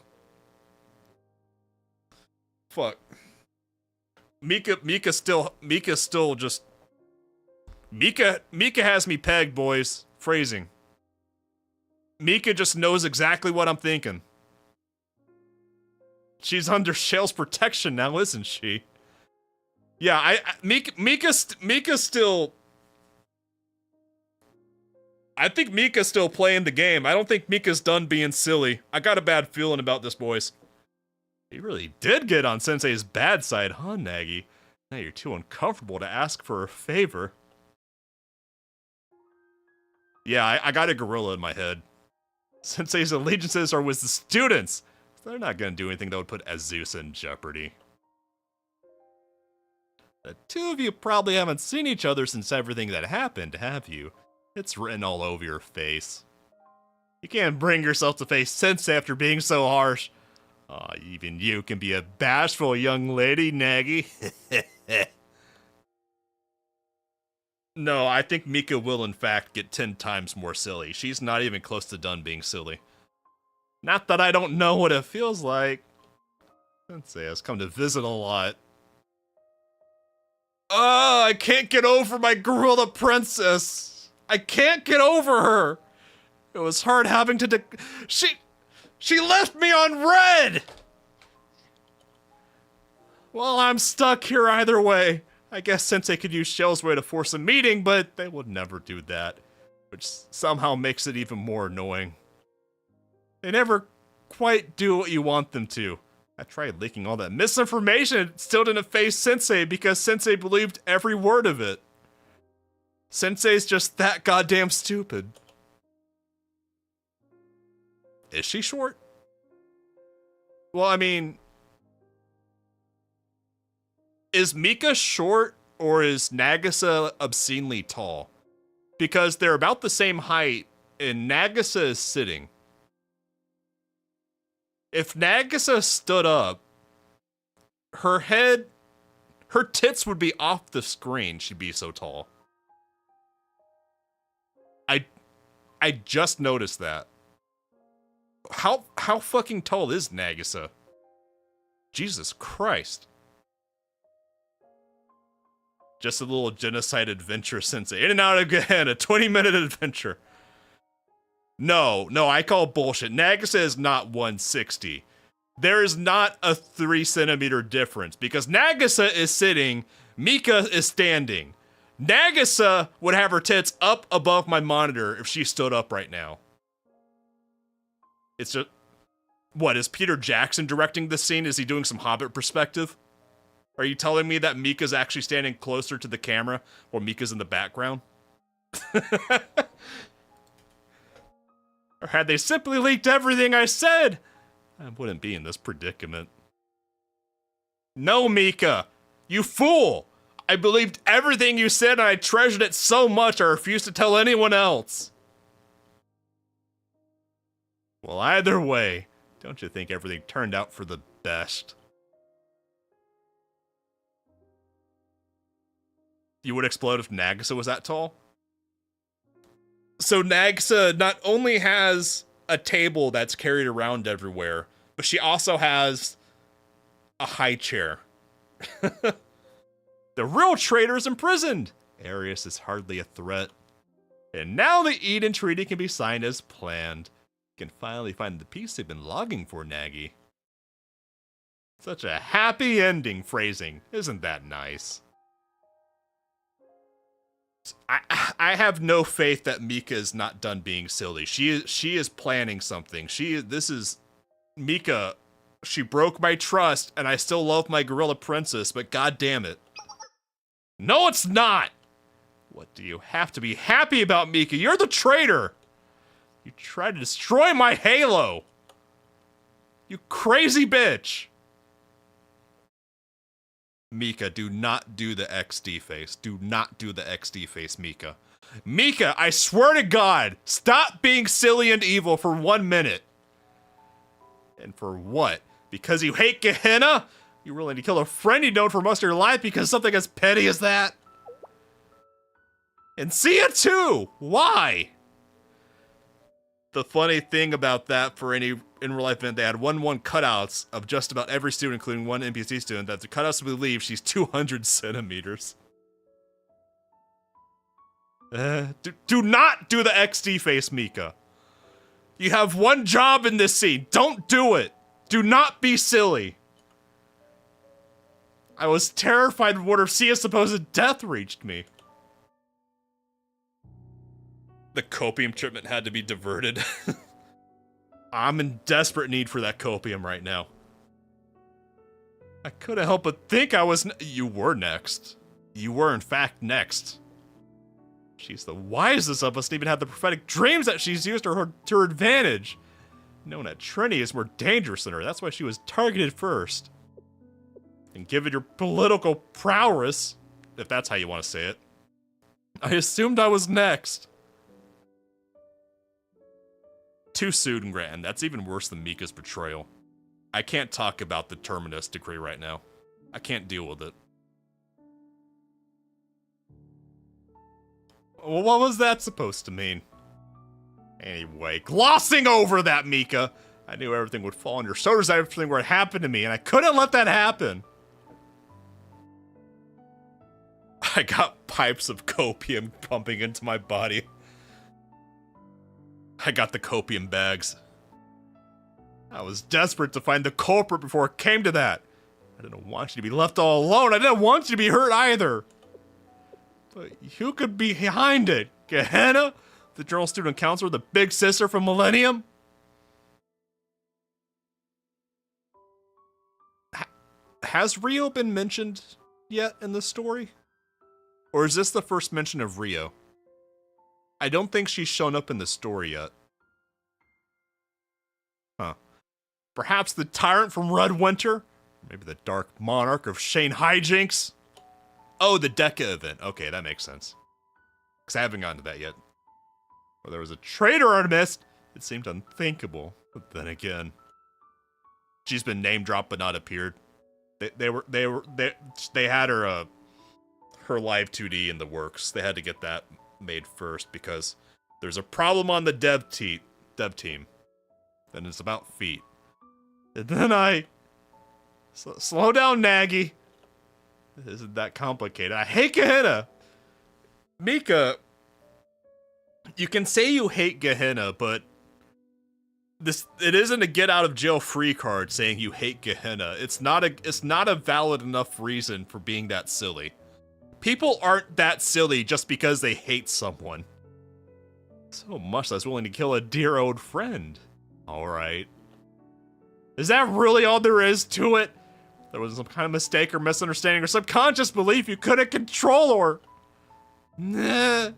Fuck. Mika has me pegged, boys. Phrasing. Mika just knows exactly what I'm thinking. She's under Shale's protection now, isn't she? Yeah, Mika's still... I think Mika's still playing the game. I don't think Mika's done being silly. I got a bad feeling about this, boys. You really did get on Sensei's bad side, huh, Nagi? Now you're too uncomfortable to ask for a favor. Yeah, I got a gorilla in my head. Sensei's allegiances are with the students. They're not gonna do anything that would put Azusa in jeopardy. The two of you probably haven't seen each other since everything that happened, have you? It's written all over your face. You can't bring yourself to face Sensei after being so harsh. Aw, even you can be a bashful young lady, Nagi. No, I think Mika will in fact get 10 times more silly. She's not even close to done being silly. Not that I don't know what it feels like. Sensei has come to visit a lot. I can't get over my gorilla princess. I can't get over her. It was hard having to She left me on red! Well, I'm stuck here either way. I guess Sensei could use Shell's way to force a meeting, but they would never do that. Which somehow makes it even more annoying. They never quite do what you want them to. I tried leaking all that misinformation and still didn't face Sensei because Sensei believed every word of it. Sensei's just that goddamn stupid. Is she short? Well, I mean... Is Mika short or is Nagisa obscenely tall? Because they're about the same height and Nagisa is sitting. If Nagisa stood up, her tits would be off the screen. She'd be so tall. I just noticed that. How fucking tall is Nagisa? Jesus Christ. Just a little genocide adventure, Sensei. In and out again, a 20-minute adventure. No, I call bullshit. Nagisa is not 160. There is not a 3 centimeter difference because Nagisa is sitting, Mika is standing. Nagisa would have her tits up above my monitor if she stood up right now. It's just... What, is Peter Jackson directing this scene? Is he doing some Hobbit perspective? Are you telling me that Mika's actually standing closer to the camera while Mika's in the background? Or had they simply leaked everything I said? I wouldn't be in this predicament. No, Mika! You fool! I believed everything you said and I treasured it so much I refused to tell anyone else. Well, either way, don't you think everything turned out for the best? You would explode if Nagisa was that tall? So Nagisa not only has a table that's carried around everywhere, but she also has a high chair. The real traitor's imprisoned! Arius is hardly a threat. And now the Eden Treaty can be signed as planned. You can finally find the peace they've been longing for, Nagi. Such a happy ending phrasing. Isn't that nice? I have no faith that Mika is not done being silly. She is planning something. Mika, she broke my trust, and I still love my gorilla princess, but god damn it. No, it's not! What do you have to be happy about, Mika? You're the traitor! You tried to destroy my halo! You crazy bitch! Mika, do not do the XD face. Do not do the XD face, Mika. Mika, I swear to God, stop being silly and evil for 1 minute. And for what? Because you hate Gehenna? You're willing to kill a friend you know for most of your life because something as petty as that? And Sia too! Why? The funny thing about that, for any in real life event, they had 1-1 cutouts of just about every student, including one NPC student, that the cutouts believe she's 200 centimeters. Do not do the XD face, Mika. You have one job in this scene. Don't do it. Do not be silly. I was terrified of what if Sia's supposed death reached me. The copium treatment had to be diverted. I'm in desperate need for that copium right now. I couldn't help but think I was You were next. You were in fact next. She's the wisest of us and even had the prophetic dreams that she's used to her advantage. Knowing that Trini is more dangerous than her, that's why she was targeted first. And given your political prowess, if that's how you want to say it, I assumed I was next. Too soon, Gran. That's even worse than Mika's betrayal. I can't talk about the Terminus decree right now. I can't deal with it. Well, what was that supposed to mean? Anyway, glossing over that, Mika. I knew everything would fall on your shoulders, everything would happen to me, and I couldn't let that happen. I got pipes of copium pumping into my body. I got the copium bags. I was desperate to find the culprit before it came to that. I didn't want you to be left all alone. I didn't want you to be hurt either. But who could be behind it? Gehenna? The journal student counselor? The big sister from Millennium? Has Rio been mentioned yet in this story? Or is this the first mention of Rio? I don't think she's shown up in the story yet. Huh. Perhaps the tyrant from Red Winter? Maybe the Dark Monarch of Shane Hijinks? Oh, the Deca event. Okay, that makes sense. Because I haven't gotten to that yet. Where there was a traitor I missed. It seemed unthinkable. But then again, she's been name dropped but not appeared. They had her her live 2D in the works. They had to get that made first because there's a problem on the dev team. Then it's about feet. And then slow down, Nagi. It isn't that complicated. I hate Gehenna. Mika, you can say you hate Gehenna, but it isn't a get out of jail free card saying you hate Gehenna. It's not a valid enough reason for being that silly. People aren't that silly just because they hate someone. So much that's willing to kill a dear old friend. Alright. Is that really all there is to it? There was some kind of mistake or misunderstanding or subconscious belief you couldn't control or... Nah.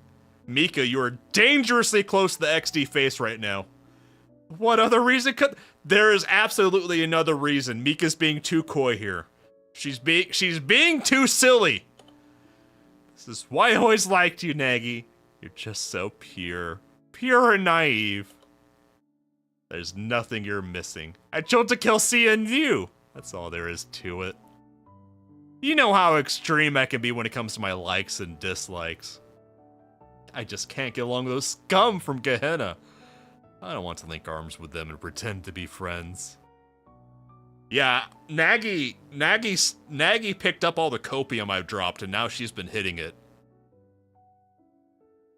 Mika, you are dangerously close to the XD face right now. What other reason could... There is absolutely another reason. Mika's being too coy here. She's being too silly. This is why I always liked you, Nagi. You're just so pure. Pure and naive. There's nothing you're missing. I chose to kill Sia and you. That's all there is to it. You know how extreme I can be when it comes to my likes and dislikes. I just can't get along with those scum from Gehenna. I don't want to link arms with them and pretend to be friends. Yeah, Nagi picked up all the copium I've dropped and now she's been hitting it.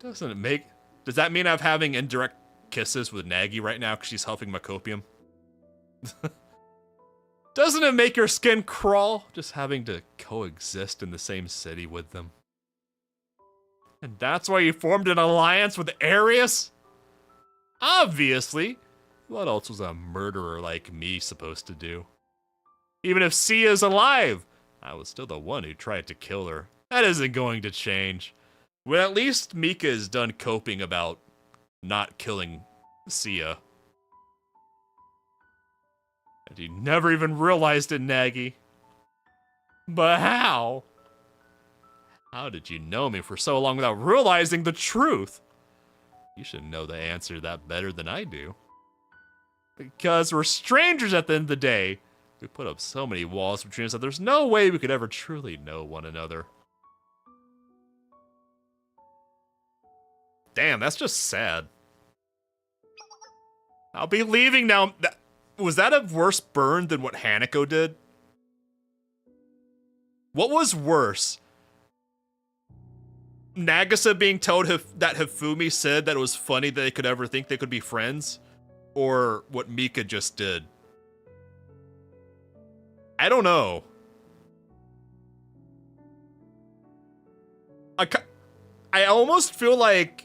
Does that mean I'm having indirect kisses with Nagi right now because she's huffing my copium? Doesn't it make your skin crawl just having to coexist in the same city with them? And that's why you formed an alliance with Arius? Obviously. What else was a murderer like me supposed to do? Even if Sia's alive, I was still the one who tried to kill her. That isn't going to change. Well, at least Mika is done coping about not killing Sia. And you never even realized it, Nagi. But how? How did you know me for so long without realizing the truth? You should know the answer to that better than I do. Because we're strangers at the end of the day. We put up so many walls between us that there's no way we could ever truly know one another. Damn, that's just sad. I'll be leaving now. Was that a worse burn than what Hanako did? What was worse? Nagisa being told that Hifumi said that it was funny that they could ever think they could be friends? Or what Mika just did? I don't know. I almost feel like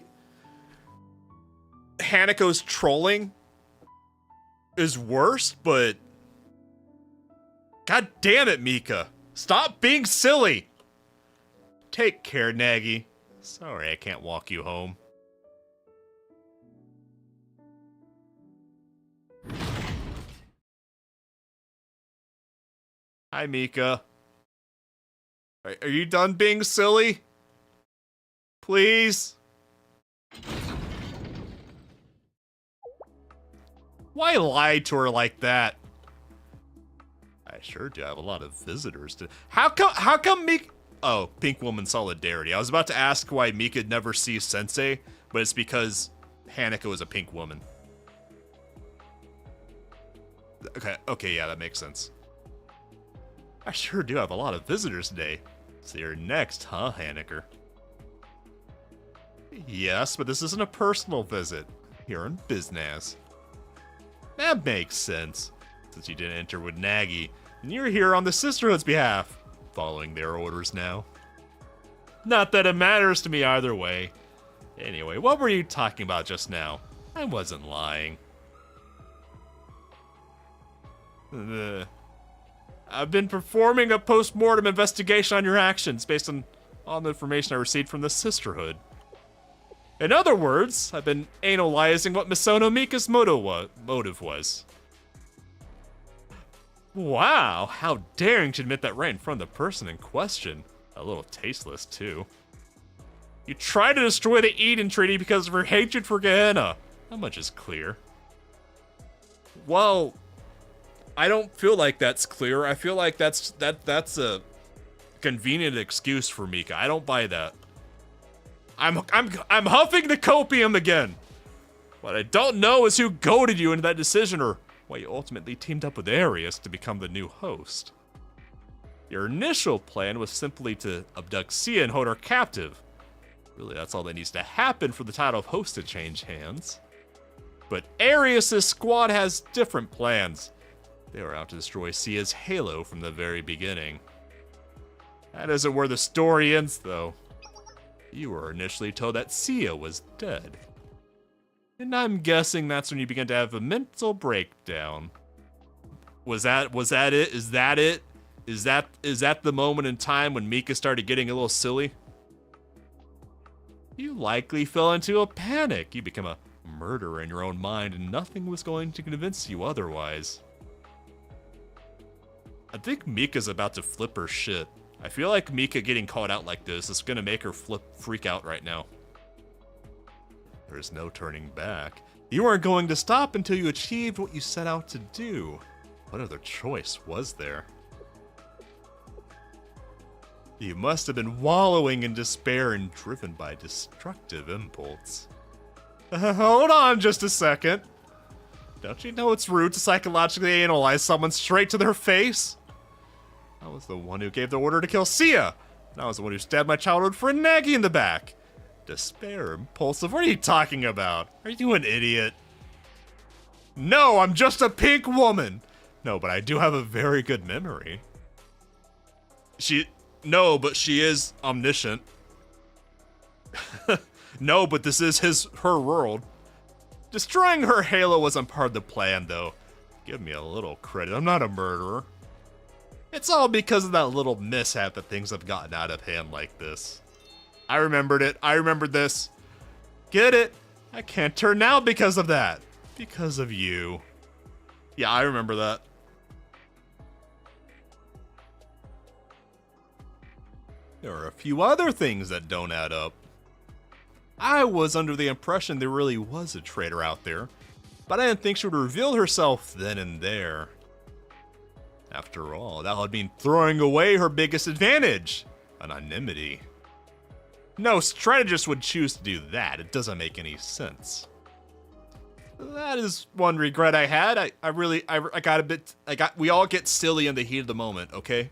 Hanako's trolling is worse, but god damn it, Mika. Stop being silly. Take care, Nagi. Sorry I can't walk you home. Hi, Mika. Are you done being silly? Please? Why lie to her like that? I sure do have a lot of visitors to... How come Mika... Oh, Pink Woman Solidarity. I was about to ask why Mika never sees Sensei, but it's because Hanako is a pink woman. Okay, yeah, that makes sense. I sure do have a lot of visitors today. So you're next, huh, Hanako? Yes, but this isn't a personal visit. You're in business. That makes sense, since you didn't enter with Nagi, and you're here on the Sisterhood's behalf, following their orders now. Not that it matters to me either way. Anyway, what were you talking about just now? I wasn't lying. I've been performing a post-mortem investigation on your actions based on the information I received from the Sisterhood. In other words, I've been analyzing what Misono Mika's motive was. Wow, how daring to admit that right in front of the person in question. A little tasteless, too. You tried to destroy the Eden Treaty because of her hatred for Gehenna. That much is clear. Well, I don't feel like that's clear. I feel like that's a convenient excuse for Mika. I don't buy that. I'm huffing the copium again. What I don't know is who goaded you into that decision or why you ultimately teamed up with Arius to become the new host. Your initial plan was simply to abduct Sia and hold her captive. Really, that's all that needs to happen for the title of host to change hands. But Arius' squad has different plans. They were out to destroy Sia's halo from the very beginning. That isn't where the story ends, though. You were initially told that Sia was dead. And I'm guessing that's when you began to have a mental breakdown. Was that it? Is that it? Is that the moment in time when Mika started getting a little silly? You likely fell into a panic. You become a murderer in your own mind, and nothing was going to convince you otherwise. I think Mika's about to flip her shit. I feel like Mika getting caught out like this is gonna make her freak out right now. There's no turning back. You weren't going to stop until you achieved what you set out to do. What other choice was there? You must have been wallowing in despair and driven by destructive impulse. Hold on just a second. Don't you know it's rude to psychologically analyze someone straight to their face? I was the one who gave the order to kill Sia. And I was the one who stabbed my childhood friend Nagi in the back. Despair, impulsive, what are you talking about? Are you an idiot? No, I'm just a pink woman. No, but I do have a very good memory. No, but she is omniscient. No, but this is her world. Destroying her halo wasn't part of the plan, though. Give me a little credit, I'm not a murderer. It's all because of that little mishap that things have gotten out of hand like this. I remembered it. I remembered this. Get it? I can't turn now because of that. Because of you. Yeah, I remember that. There are a few other things that don't add up. I was under the impression there really was a traitor out there, but I didn't think she would reveal herself then and there. After all, that would mean throwing away her biggest advantage, anonymity. No strategist would choose to do that. It doesn't make any sense. That is one regret I had. We all get silly in the heat of the moment, okay?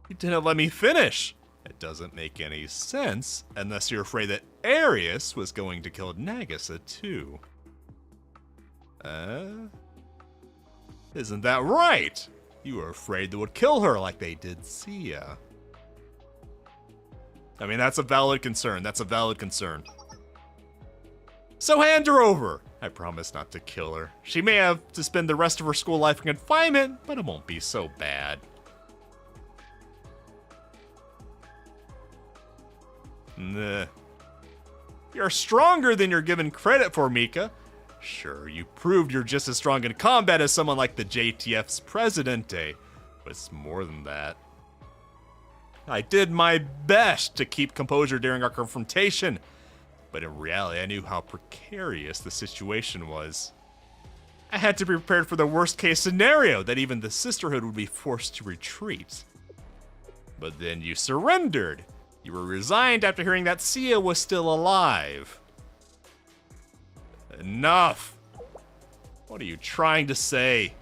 You didn't let me finish. It doesn't make any sense unless you're afraid that Arius was going to kill Nagisa too. Isn't that right? You were afraid they would kill her like they did Sia. I mean, that's a valid concern. That's a valid concern. So hand her over. I promise not to kill her. She may have to spend the rest of her school life in confinement, but it won't be so bad. Nah. You're stronger than you're given credit for, Mika. Sure, you proved you're just as strong in combat as someone like the JTF's Presidente, but it's more than that. I did my best to keep composure during our confrontation, but in reality I knew how precarious the situation was. I had to be prepared for the worst case scenario, that even the Sisterhood would be forced to retreat. But then you surrendered. You were resigned after hearing that Sia was still alive. Enough! What are you trying to say?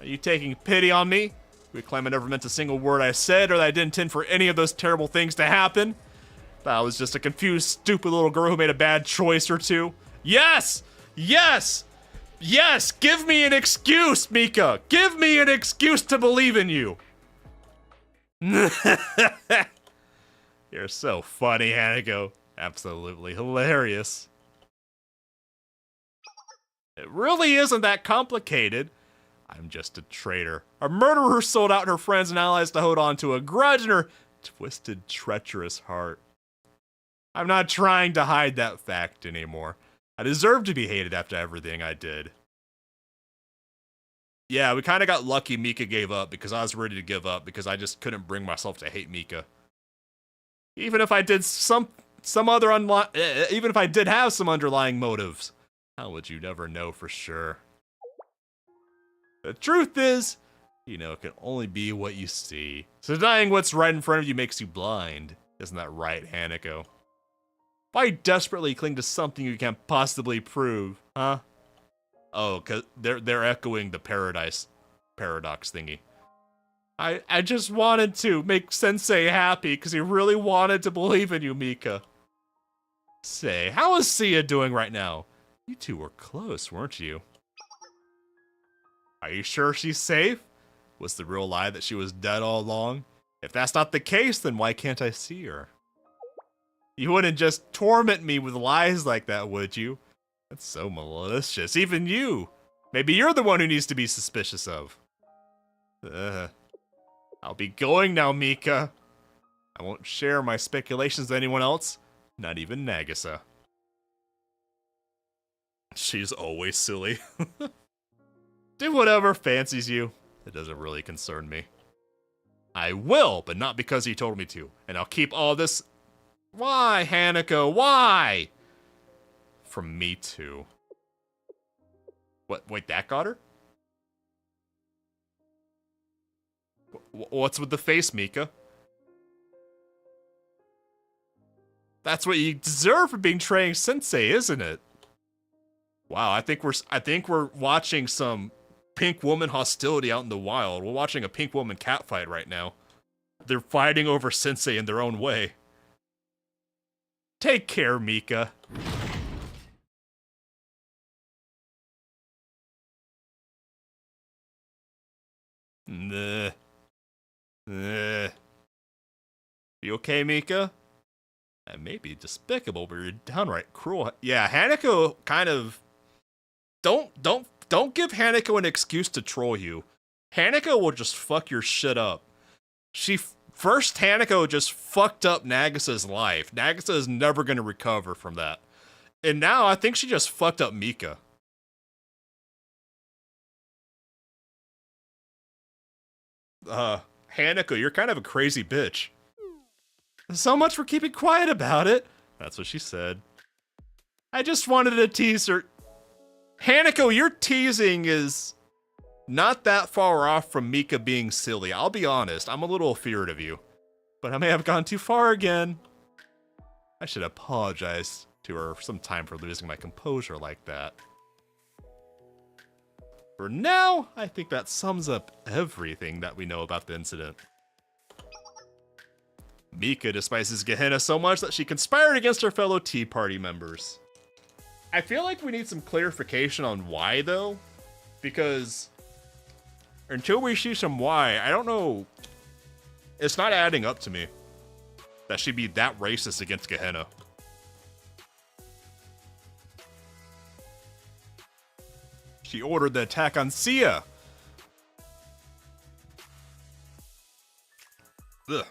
Are you taking pity on me? You claim I never meant a single word I said, or that I didn't intend for any of those terrible things to happen? That I was just a confused, stupid little girl who made a bad choice or two? Yes! Yes! Yes! Give me an excuse, Mika! Give me an excuse to believe in you! You're so funny, Hanako. Absolutely hilarious. It really isn't that complicated. I'm just a traitor. A murderer who sold out her friends and allies to hold on to a grudge in her twisted, treacherous heart. I'm not trying to hide that fact anymore. I deserve to be hated after everything I did. Yeah, we kind of got lucky Mika gave up because I was ready to give up because I just couldn't bring myself to hate Mika. Even if I did even if I did have some underlying motives, how would you never know for sure? The truth is, it can only be what you see. So denying what's right in front of you makes you blind. Isn't that right, Hanako? Why desperately cling to something you can't possibly prove, huh? Oh, cause they're echoing the paradox thingy. I just wanted to make Sensei happy because he really wanted to believe in you, Mika. Say, how is Sia doing right now? You two were close, weren't you? Are you sure she's safe? Was the real lie that she was dead all along? If that's not the case, then why can't I see her? You wouldn't just torment me with lies like that, would you? That's so malicious. Even you. Maybe you're the one who needs to be suspicious of. I'll be going now, Mika. I won't share my speculations with anyone else, not even Nagisa. She's always silly. Do whatever fancies you. It doesn't really concern me. I will, but not because he told me to. And I'll keep all this... Why, Hanako? Why? From me too. What? Wait, that got her? What's with the face, Mika? That's what you deserve for being training sensei, isn't it? Wow, I think we're watching some pink woman hostility out in the wild. We're watching a pink woman catfight right now. They're fighting over sensei in their own way. Take care, Mika. Nah. You okay, Mika? That may be despicable, but you're downright cruel. Yeah, Hanako kind of... Don't give Hanako an excuse to troll you. Hanako will just fuck your shit up. First, Hanako just fucked up Nagasa's life. Nagasa is never going to recover from that. And now, I think she just fucked up Mika. Hanako, you're kind of a crazy bitch. So much for keeping quiet about it. That's what she said. I just wanted to tease her. Hanako, your teasing is not that far off from Mika being silly. I'll be honest, I'm a little afeared of you. But I may have gone too far again. I should apologize to her sometime for losing my composure like that. For now, I think that sums up everything that we know about the incident. Mika despises Gehenna so much that she conspired against her fellow Tea Party members. I feel like we need some clarification on why, though, because until we see some why, I don't know. It's not adding up to me that she'd be that racist against Gehenna. She ordered the attack on Sia. Ugh.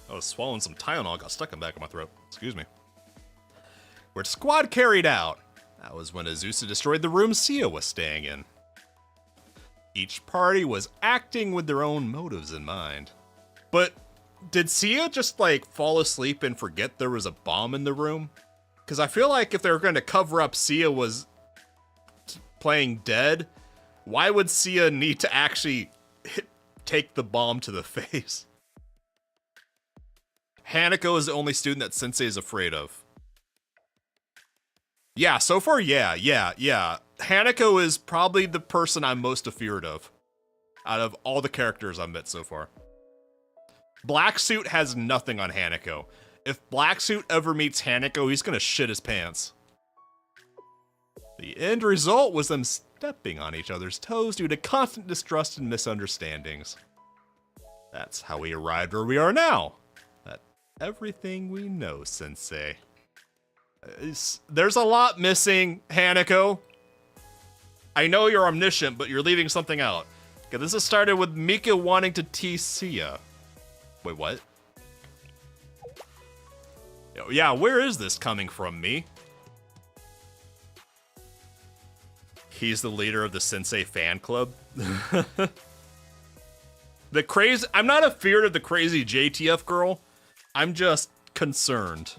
I was swallowing some Tylenol, got stuck in the back of my throat. Excuse me. With squad carried out, that was when Azusa destroyed the room Sia was staying in. Each party was acting with their own motives in mind. But did Sia just like fall asleep and forget there was a bomb in the room? Because I feel like if they were going to cover up Sia was playing dead, why would Sia need to actually take the bomb to the face? Hanako is the only student that Sensei is afraid of. Yeah, so far, yeah. Hanako is probably the person I'm most afeared of out of all the characters I've met so far. Black Suit has nothing on Hanako. If Black Suit ever meets Hanako, he's gonna shit his pants. The end result was them stepping on each other's toes due to constant distrust and misunderstandings. That's how we arrived where we are now. Everything we know, Sensei. There's a lot missing, Hanako. I know you're omniscient, but you're leaving something out. Okay, this has started with Mika wanting to tease Sia. Wait, what? Yeah, where is this coming from, me? He's the leader of the Sensei fan club. I'm not afeared of the crazy JTF girl. I'm just concerned.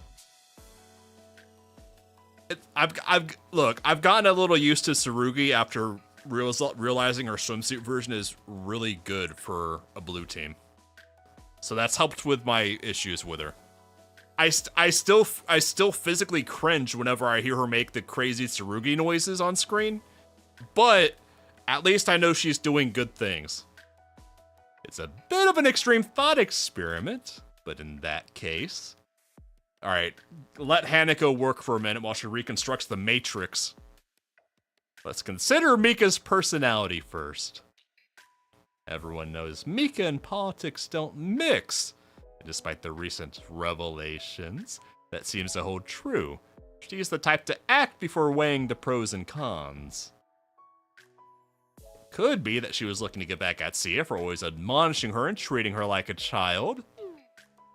I've gotten a little used to Tsurugi after realizing her swimsuit version is really good for a blue team. So that's helped with my issues with her. I still physically cringe whenever I hear her make the crazy Tsurugi noises on screen, but at least I know she's doing good things. It's a bit of an extreme thought experiment. But in that case... Alright, let Hanako work for a minute while she reconstructs the Matrix. Let's consider Mika's personality first. Everyone knows Mika and politics don't mix. And despite the recent revelations, that seems to hold true. She's the type to act before weighing the pros and cons. Could be that she was looking to get back at Sia for always admonishing her and treating her like a child.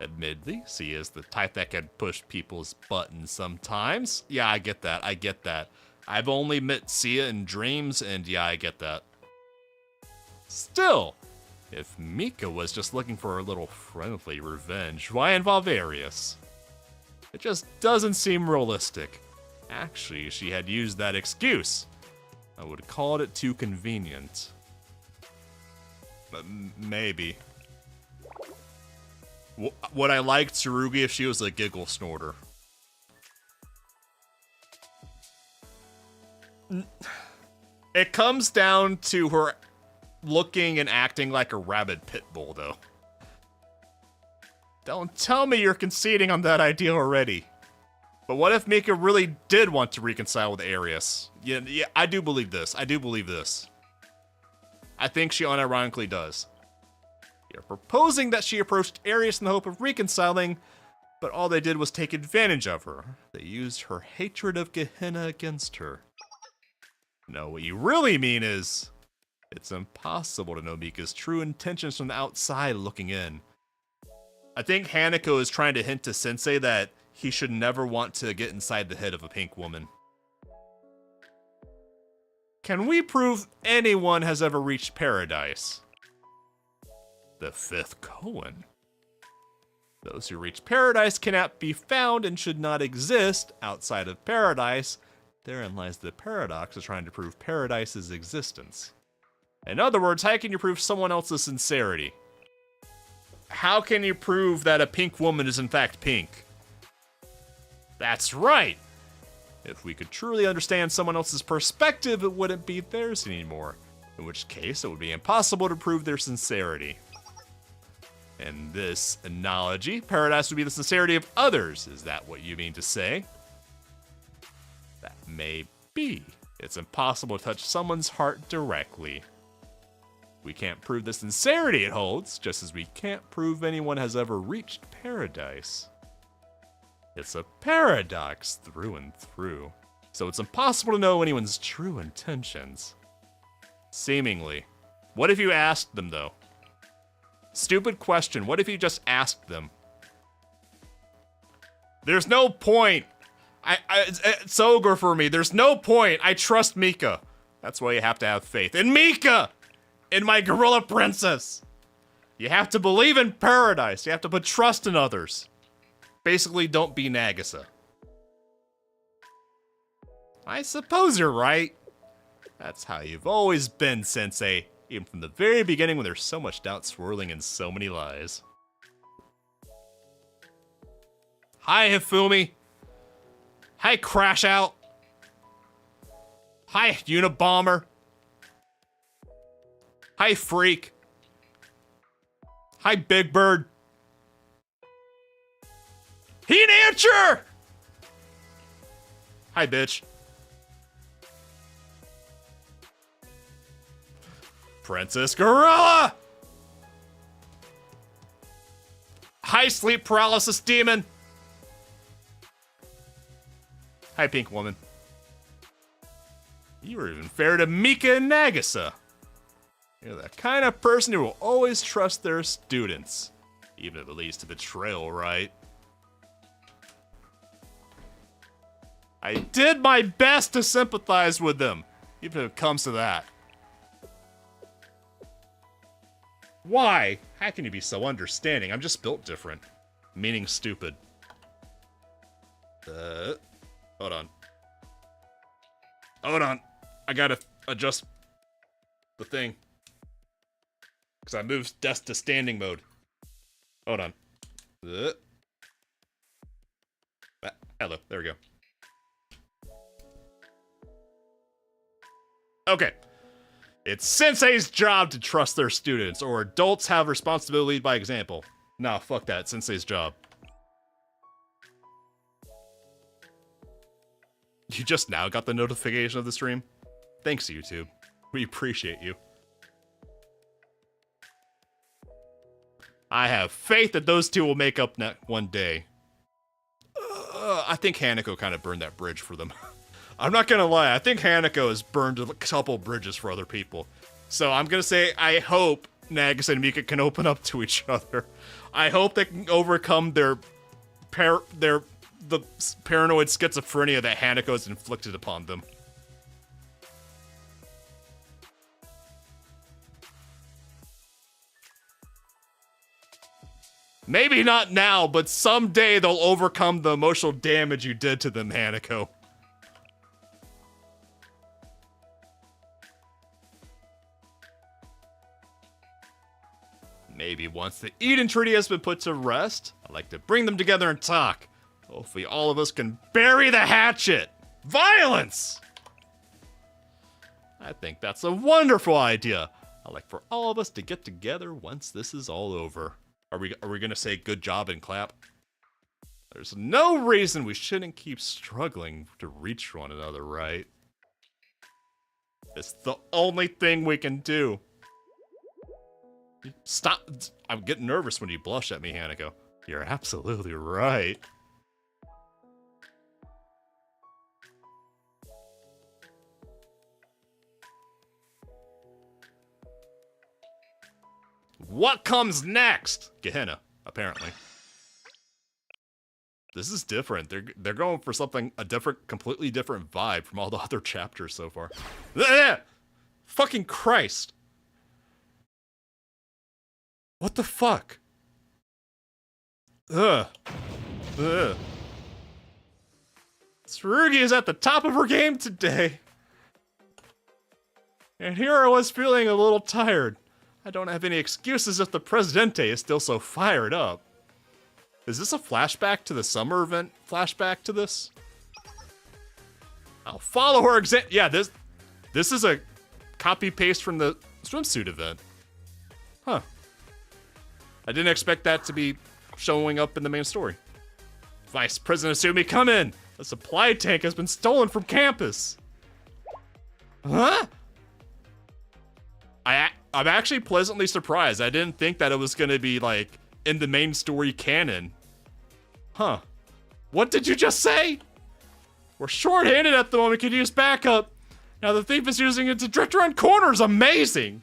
Admittedly, she is the type that can push people's buttons sometimes. Yeah, I get that. I get that. I've only met Sia in dreams, and yeah, I get that. Still, if Mika was just looking for a little friendly revenge, why involve Arius? It just doesn't seem realistic. Actually, she had used that excuse. I would call it too convenient. Maybe. Would I like Tsurugi if she was a giggle snorter? It comes down to her looking and acting like a rabid pit bull, though. Don't tell me you're conceding on that idea already. But what if Mika really did want to reconcile with Arius? Yeah, I do believe this. I do believe this. I think she unironically does. You're proposing that she approached Arius in the hope of reconciling, but all they did was take advantage of her. They used her hatred of Gehenna against her. No, what you really mean is, it's impossible to know Mika's true intentions from the outside looking in. I think Hanako is trying to hint to Sensei that he should never want to get inside the head of a pink woman. Can we prove anyone has ever reached paradise? The fifth koan. Those who reach paradise cannot be found and should not exist outside of paradise. Therein lies the paradox of trying to prove paradise's existence. In other words, how can you prove someone else's sincerity? How can you prove that a pink woman is in fact pink? That's right! If we could truly understand someone else's perspective, it wouldn't be theirs anymore. In which case, it would be impossible to prove their sincerity. In this analogy, paradise would be the sincerity of others. Is that what you mean to say? That may be. It's impossible to touch someone's heart directly. We can't prove the sincerity it holds, just as we can't prove anyone has ever reached paradise. It's a paradox through and through, so it's impossible to know anyone's true intentions. Seemingly. What if you asked them, though? Stupid question, what if you just asked them? There's no point. It's over for me. There's no point. I trust Mika. That's why you have to have faith. In Mika! In my gorilla princess! You have to believe in paradise. You have to put trust in others. Basically, don't be Nagisa. I suppose you're right. That's how you've always been, Sensei. Even from the very beginning when there's so much doubt swirling and so many lies. Hi, Hifumi. Hi, Crash Out. Hi, Unabomber. Hi, Freak. Hi, Big Bird. Heat Answer! Hi, bitch. Princess Gorilla! Hi, Sleep Paralysis Demon. Hi, Pink Woman. You were even fair to Mika and Nagisa. You're the kind of person who will always trust their students. Even if it leads to betrayal, right? I did my best to sympathize with them, even if it comes to that. Why? How can you be so understanding? I'm just built different. Meaning stupid. Hold on. Hold on. I gotta adjust the thing. Because I moved desk to standing mode. Hold on. Hello. There we go. Okay. It's Sensei's job to trust their students, or adults have responsibility to lead by example. Nah, fuck that. It's Sensei's job. You just now got the notification of the stream? Thanks, YouTube. We appreciate you. I have faith that those two will make up one day. I think Hanako kind of burned that bridge for them. I'm not gonna lie, I think Hanako has burned a couple bridges for other people. So I'm gonna say I hope Nagisa and Mika can open up to each other. I hope they can overcome the paranoid schizophrenia that Hanako has inflicted upon them. Maybe not now, but someday they'll overcome the emotional damage you did to them, Hanako. Maybe once the Eden Treaty has been put to rest, I'd like to bring them together and talk. Hopefully all of us can bury the hatchet. Violence! I think that's a wonderful idea. I'd like for all of us to get together once this is all over. Are we gonna say good job and clap? There's no reason we shouldn't keep struggling to reach one another, right? It's the only thing we can do. Stop. I'm getting nervous when you blush at me, Hanako. You're absolutely right. What comes next? Gehenna, apparently. This is different. They're going for something, completely different vibe from all the other chapters so far. Fucking Christ. What the fuck? Tsurugi is at the top of her game today. And here I was feeling a little tired. I don't have any excuses if the Presidente is still so fired up. Is this a flashback to the summer event? Flashback to this? I'll follow her yeah, this is a copy-paste from the swimsuit event. Huh. I didn't expect that to be showing up in the main story. Vice President Asumi, come in! A supply tank has been stolen from campus! Huh? I'm actually pleasantly surprised. I didn't think that it was gonna be, like, in the main story canon. Huh. What did you just say? We're short-handed at the moment, could use backup. Now the thief is using it to drift around corners, amazing!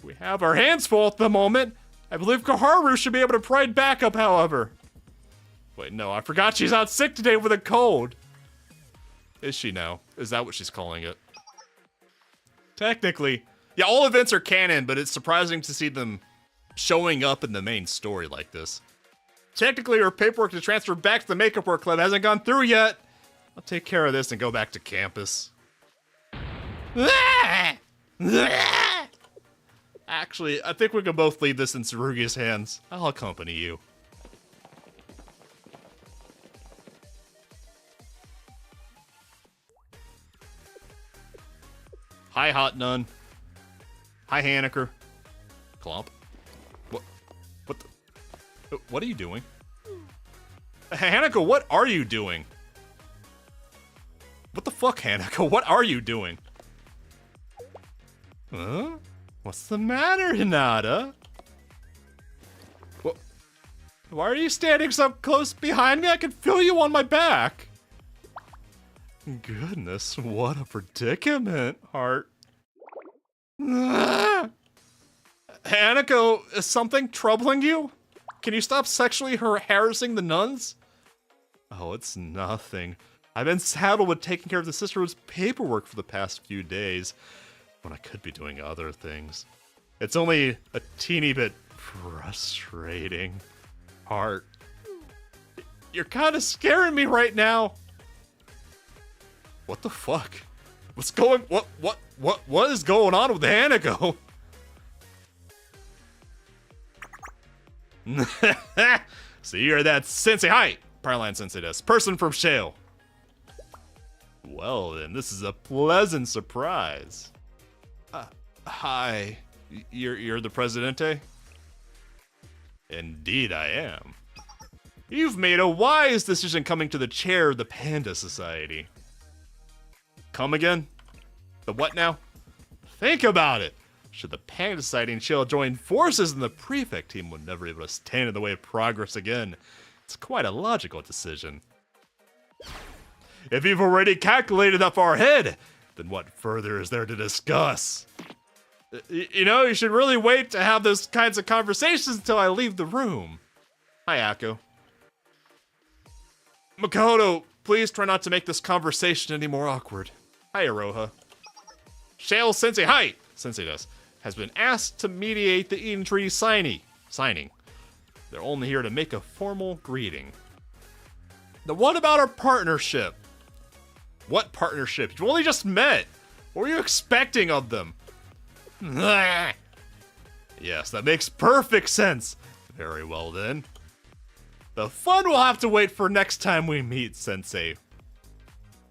We have our hands full at the moment. I believe Koharu should be able to provide backup, however. Wait, no, I forgot she's out sick today with a cold. Is she now? Is that what she's calling it? Technically. Yeah, all events are canon, but it's surprising to see them showing up in the main story like this. Technically, her paperwork to transfer back to the Makeup Work Club hasn't gone through yet. I'll take care of this and go back to campus. Actually, I think we can both leave this in Tsurugi's hands. I'll accompany you. Hi, Hot Nun. Hi, Hanaker. Clump. What are you doing? Hanako, what are you doing? What the fuck, Hanako? What are you doing? Huh? What's the matter, Hinata? What? Why are you standing so close behind me? I can feel you on my back. Goodness, what a predicament, Heart. Hanako, is something troubling you? Can you stop sexually harassing the nuns? Oh, it's nothing. I've been saddled with taking care of the sisterhood's paperwork for the past few days, when I could be doing other things. It's only a teeny bit frustrating. Heart. You're kind of scaring me right now. What the fuck? What is going on with Hanako? So you're that sensei. Hi! Powerlines sensei des. Person from Shale. Well then, this is a pleasant surprise. Hi. You're the Presidente? Indeed I am. You've made a wise decision coming to the chair of the Panda Society. Come again? The what now? Think about it! Should the Panda Society and Shale join forces, then the Prefect team would never be able to stand in the way of progress again. It's quite a logical decision. If you've already calculated that far ahead, then what further is there to discuss? You know, you should really wait to have those kinds of conversations until I leave the room. Hi, Akko. Makoto, please try not to make this conversation any more awkward. Hi, Aroha. Shale Sensei, hi! Sensei does. Has been asked to mediate the Eden Treaty signing. They're only here to make a formal greeting. Now what about our partnership? What partnership? You've only just met. What were you expecting of them? Yes, that makes perfect sense. Very well then. The fun will have to wait for next time we meet, Sensei.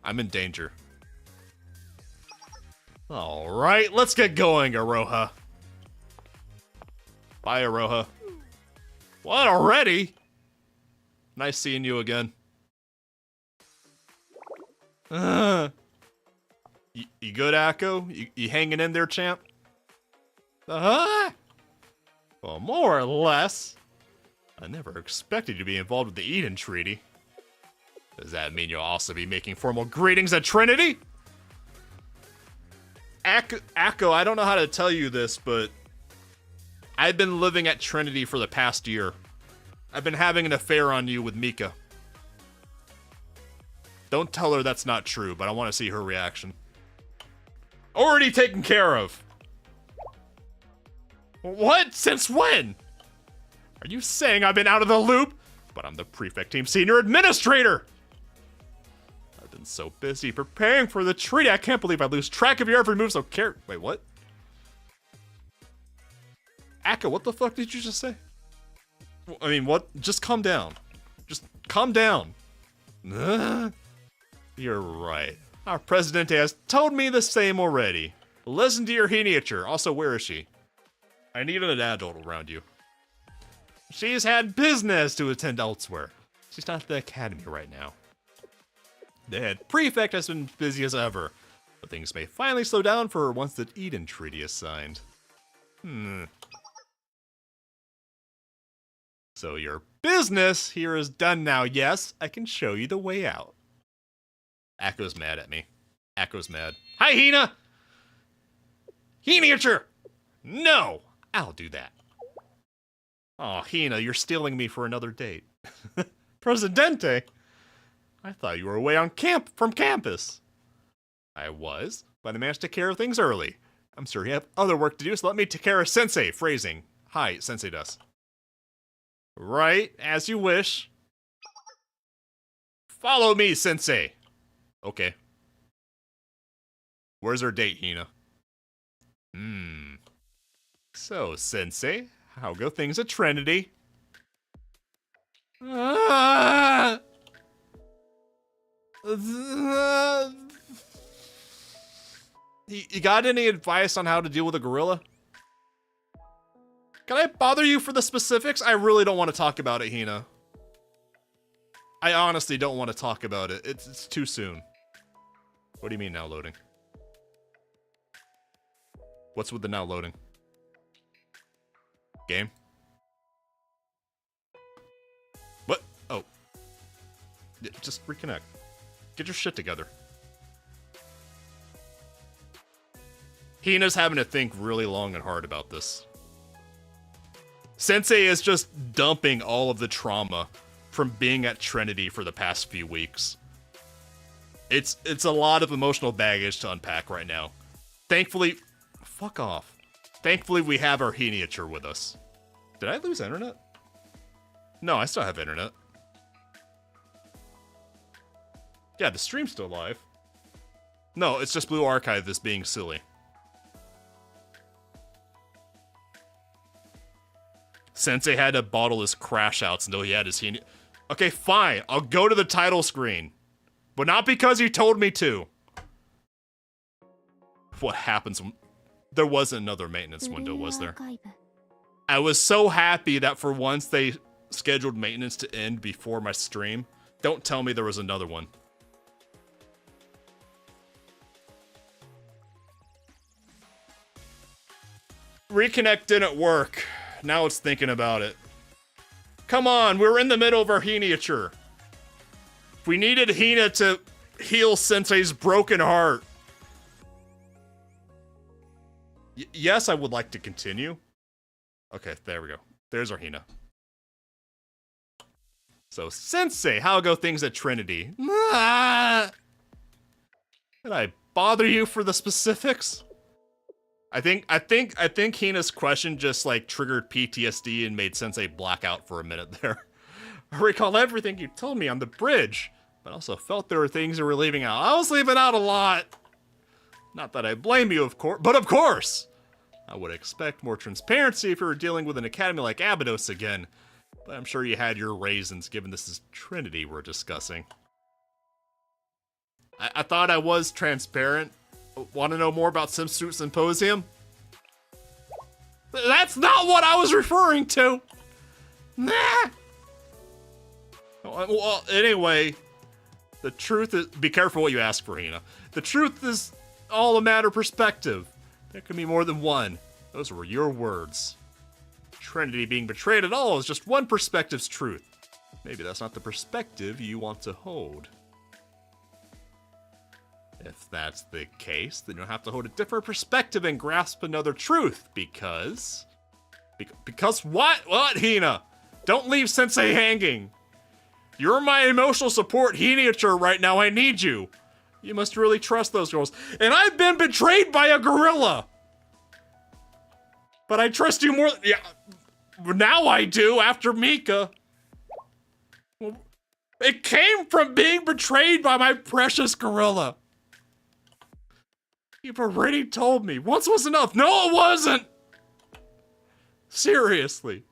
I'm in danger. Alright, let's get going, Aroha. Bye, Aroha. What, already? Nice seeing you again. You good, Akko? You hanging in there, champ? Well, more or less. I never expected you to be involved with the Eden Treaty. Does that mean you'll also be making formal greetings at Trinity? Akko, I don't know how to tell you this, but I've been living at Trinity for the past year. I've been having an affair on you with Mika. Don't tell her that's not true, but I want to see her reaction. Already taken care of. What? Since when? Are you saying I've been out of the loop? But I'm the prefect team senior administrator. I've been so busy preparing for the treaty, I can't believe I lose track of your every move, so care. Wait, what? Akko, what the fuck did you just say? I mean, what? Just calm down. Just calm down. You're right. Our Presidente has told me the same already. Listen to your Hiniature. Also, where is she? I need an adult around you. She's had business to attend elsewhere. She's not at the academy right now. The head prefect has been busy as ever, but things may finally slow down for her once the Eden Treaty is signed. So your business here is done now, yes? I can show you the way out. Akko's mad at me. Akko's mad. Hi, Hina! Hiniature! No! I'll do that. Oh, Hina, you're stealing me for another date. Presidente? I thought you were away on from campus. I was, but I managed to take care of things early. I'm sure you have other work to do, so let me take care of Sensei. Phrasing. Hi, Sensei does. Right, as you wish. Follow me, Sensei. Okay. Where's our date, Hina? So, Sensei, how go things at Trinity? You got any advice on how to deal with a gorilla? Can I bother you for the specifics? I really don't want to talk about it, Hina. I honestly don't want to talk about it. It's too soon. What do you mean now loading? What's with the now loading? Game? What? Oh. Yeah, just reconnect. Get your shit together. Hina's having to think really long and hard about this. Sensei is just dumping all of the trauma from being at Trinity for the past few weeks. It's a lot of emotional baggage to unpack right now. Thankfully, fuck off. Thankfully, we have our Hiniature with us. Did I lose internet? No, I still have internet. Yeah, the stream's still live. No, it's just Blue Archive that's being silly. Sensei had to bottle his crash outs until he had his Hiniature. Okay, fine. I'll go to the title screen. But not because you told me to. What happens when... There wasn't another maintenance window, was there? I was so happy that for once they scheduled maintenance to end before my stream. Don't tell me there was another one. Reconnect didn't work. Now it's thinking about it. Come on, we're in the middle of our Hiniature. We needed Hina to heal Sensei's broken heart. Yes, I would like to continue. Okay, there we go. There's our Hina. So, Sensei, how go things at Trinity? Did I bother you for the specifics? I think Hina's question just like triggered PTSD and made Sensei black out for a minute there. I recall everything you told me on the bridge, but also felt there were things you were leaving out. I was leaving out a lot. Not that I blame you, of course, but of course! I would expect more transparency if you were dealing with an academy like Abydos again, but I'm sure you had your reasons given this is Trinity we're discussing. I thought I was transparent. Want to know more about Swimsuit Symposium? That's not what I was referring to! Nah! Well, anyway, the truth is, be careful what you ask for, Hina. The truth is all a matter of perspective. There can be more than one. Those were your words. Trinity being betrayed at all is just one perspective's truth. Maybe that's not the perspective you want to hold. If that's the case, then you'll have to hold a different perspective and grasp another truth, because what? What, Hina? Don't leave Sensei hanging. You're my emotional support Hinature right now. I need you. You must really trust those girls. And I've been betrayed by a gorilla. But I trust you more. Yeah, now I do after Mika. It came from being betrayed by my precious gorilla. You've already told me. Once was enough. No, it wasn't. Seriously.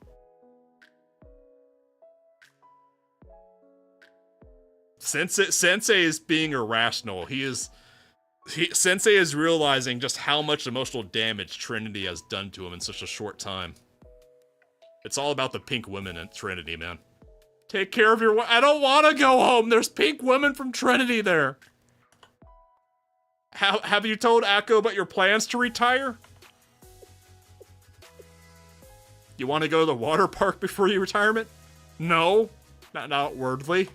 Sensei is being irrational. Sensei is realizing just how much emotional damage Trinity has done to him in such a short time. It's all about the pink women in Trinity, man. Take care of your... I don't want to go home. There's pink women from Trinity there. Have you told Akko about your plans to retire? You want to go to the water park before your retirement? No, not outwardly.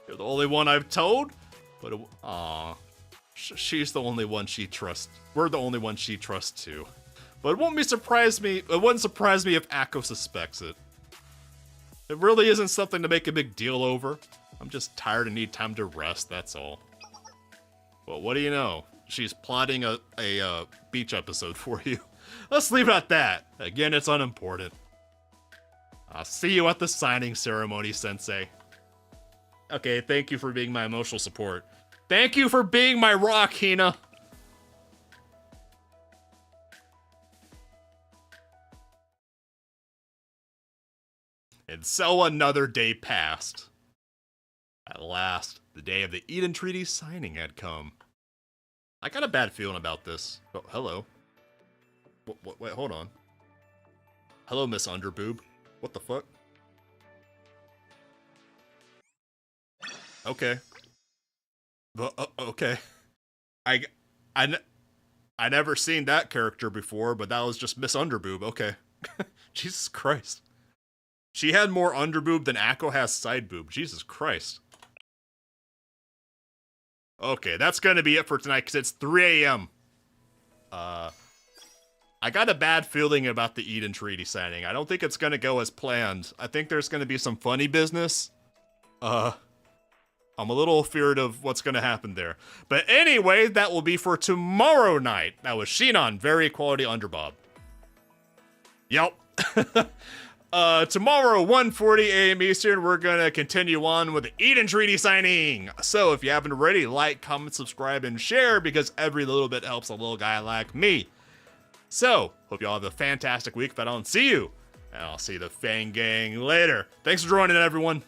You're the only one I've told, but she's the only one she trusts. We're the only one she trusts too. But it wouldn't surprise me if Akko suspects it. It really isn't something to make a big deal over. I'm just tired and need time to rest, that's all. Well, what do you know? She's plotting a beach episode for you. Let's leave it at that. Again, it's unimportant. I'll see you at the signing ceremony, Sensei. Okay, thank you for being my emotional support. Thank you for being my rock, Hina. And so another day passed. At last, the day of the Eden Treaty signing had come. I got a bad feeling about this. Oh, hello. Wait, hold on. Hello, Miss Underboob. What the fuck? Okay. Okay. I never seen that character before, but that was just Miss Underboob. Okay. Jesus Christ. She had more underboob than Akko has side boob. Jesus Christ. Okay, that's gonna be it for tonight, because it's 3 a.m. I got a bad feeling about the Eden Treaty signing. I don't think it's gonna go as planned. I think there's gonna be some funny business. I'm a little feared of what's gonna happen there. But anyway, that will be for tomorrow night. That was Shinon, very quality underbob. Yep. Tomorrow, 1:40 a.m. Eastern, we're gonna continue on with the Eden Treaty signing. So if you haven't already, like, comment, subscribe, and share, because every little bit helps a little guy like me. So, hope you all have a fantastic week. If I don't see you, and I'll see the Fang Gang later. Thanks for joining, everyone.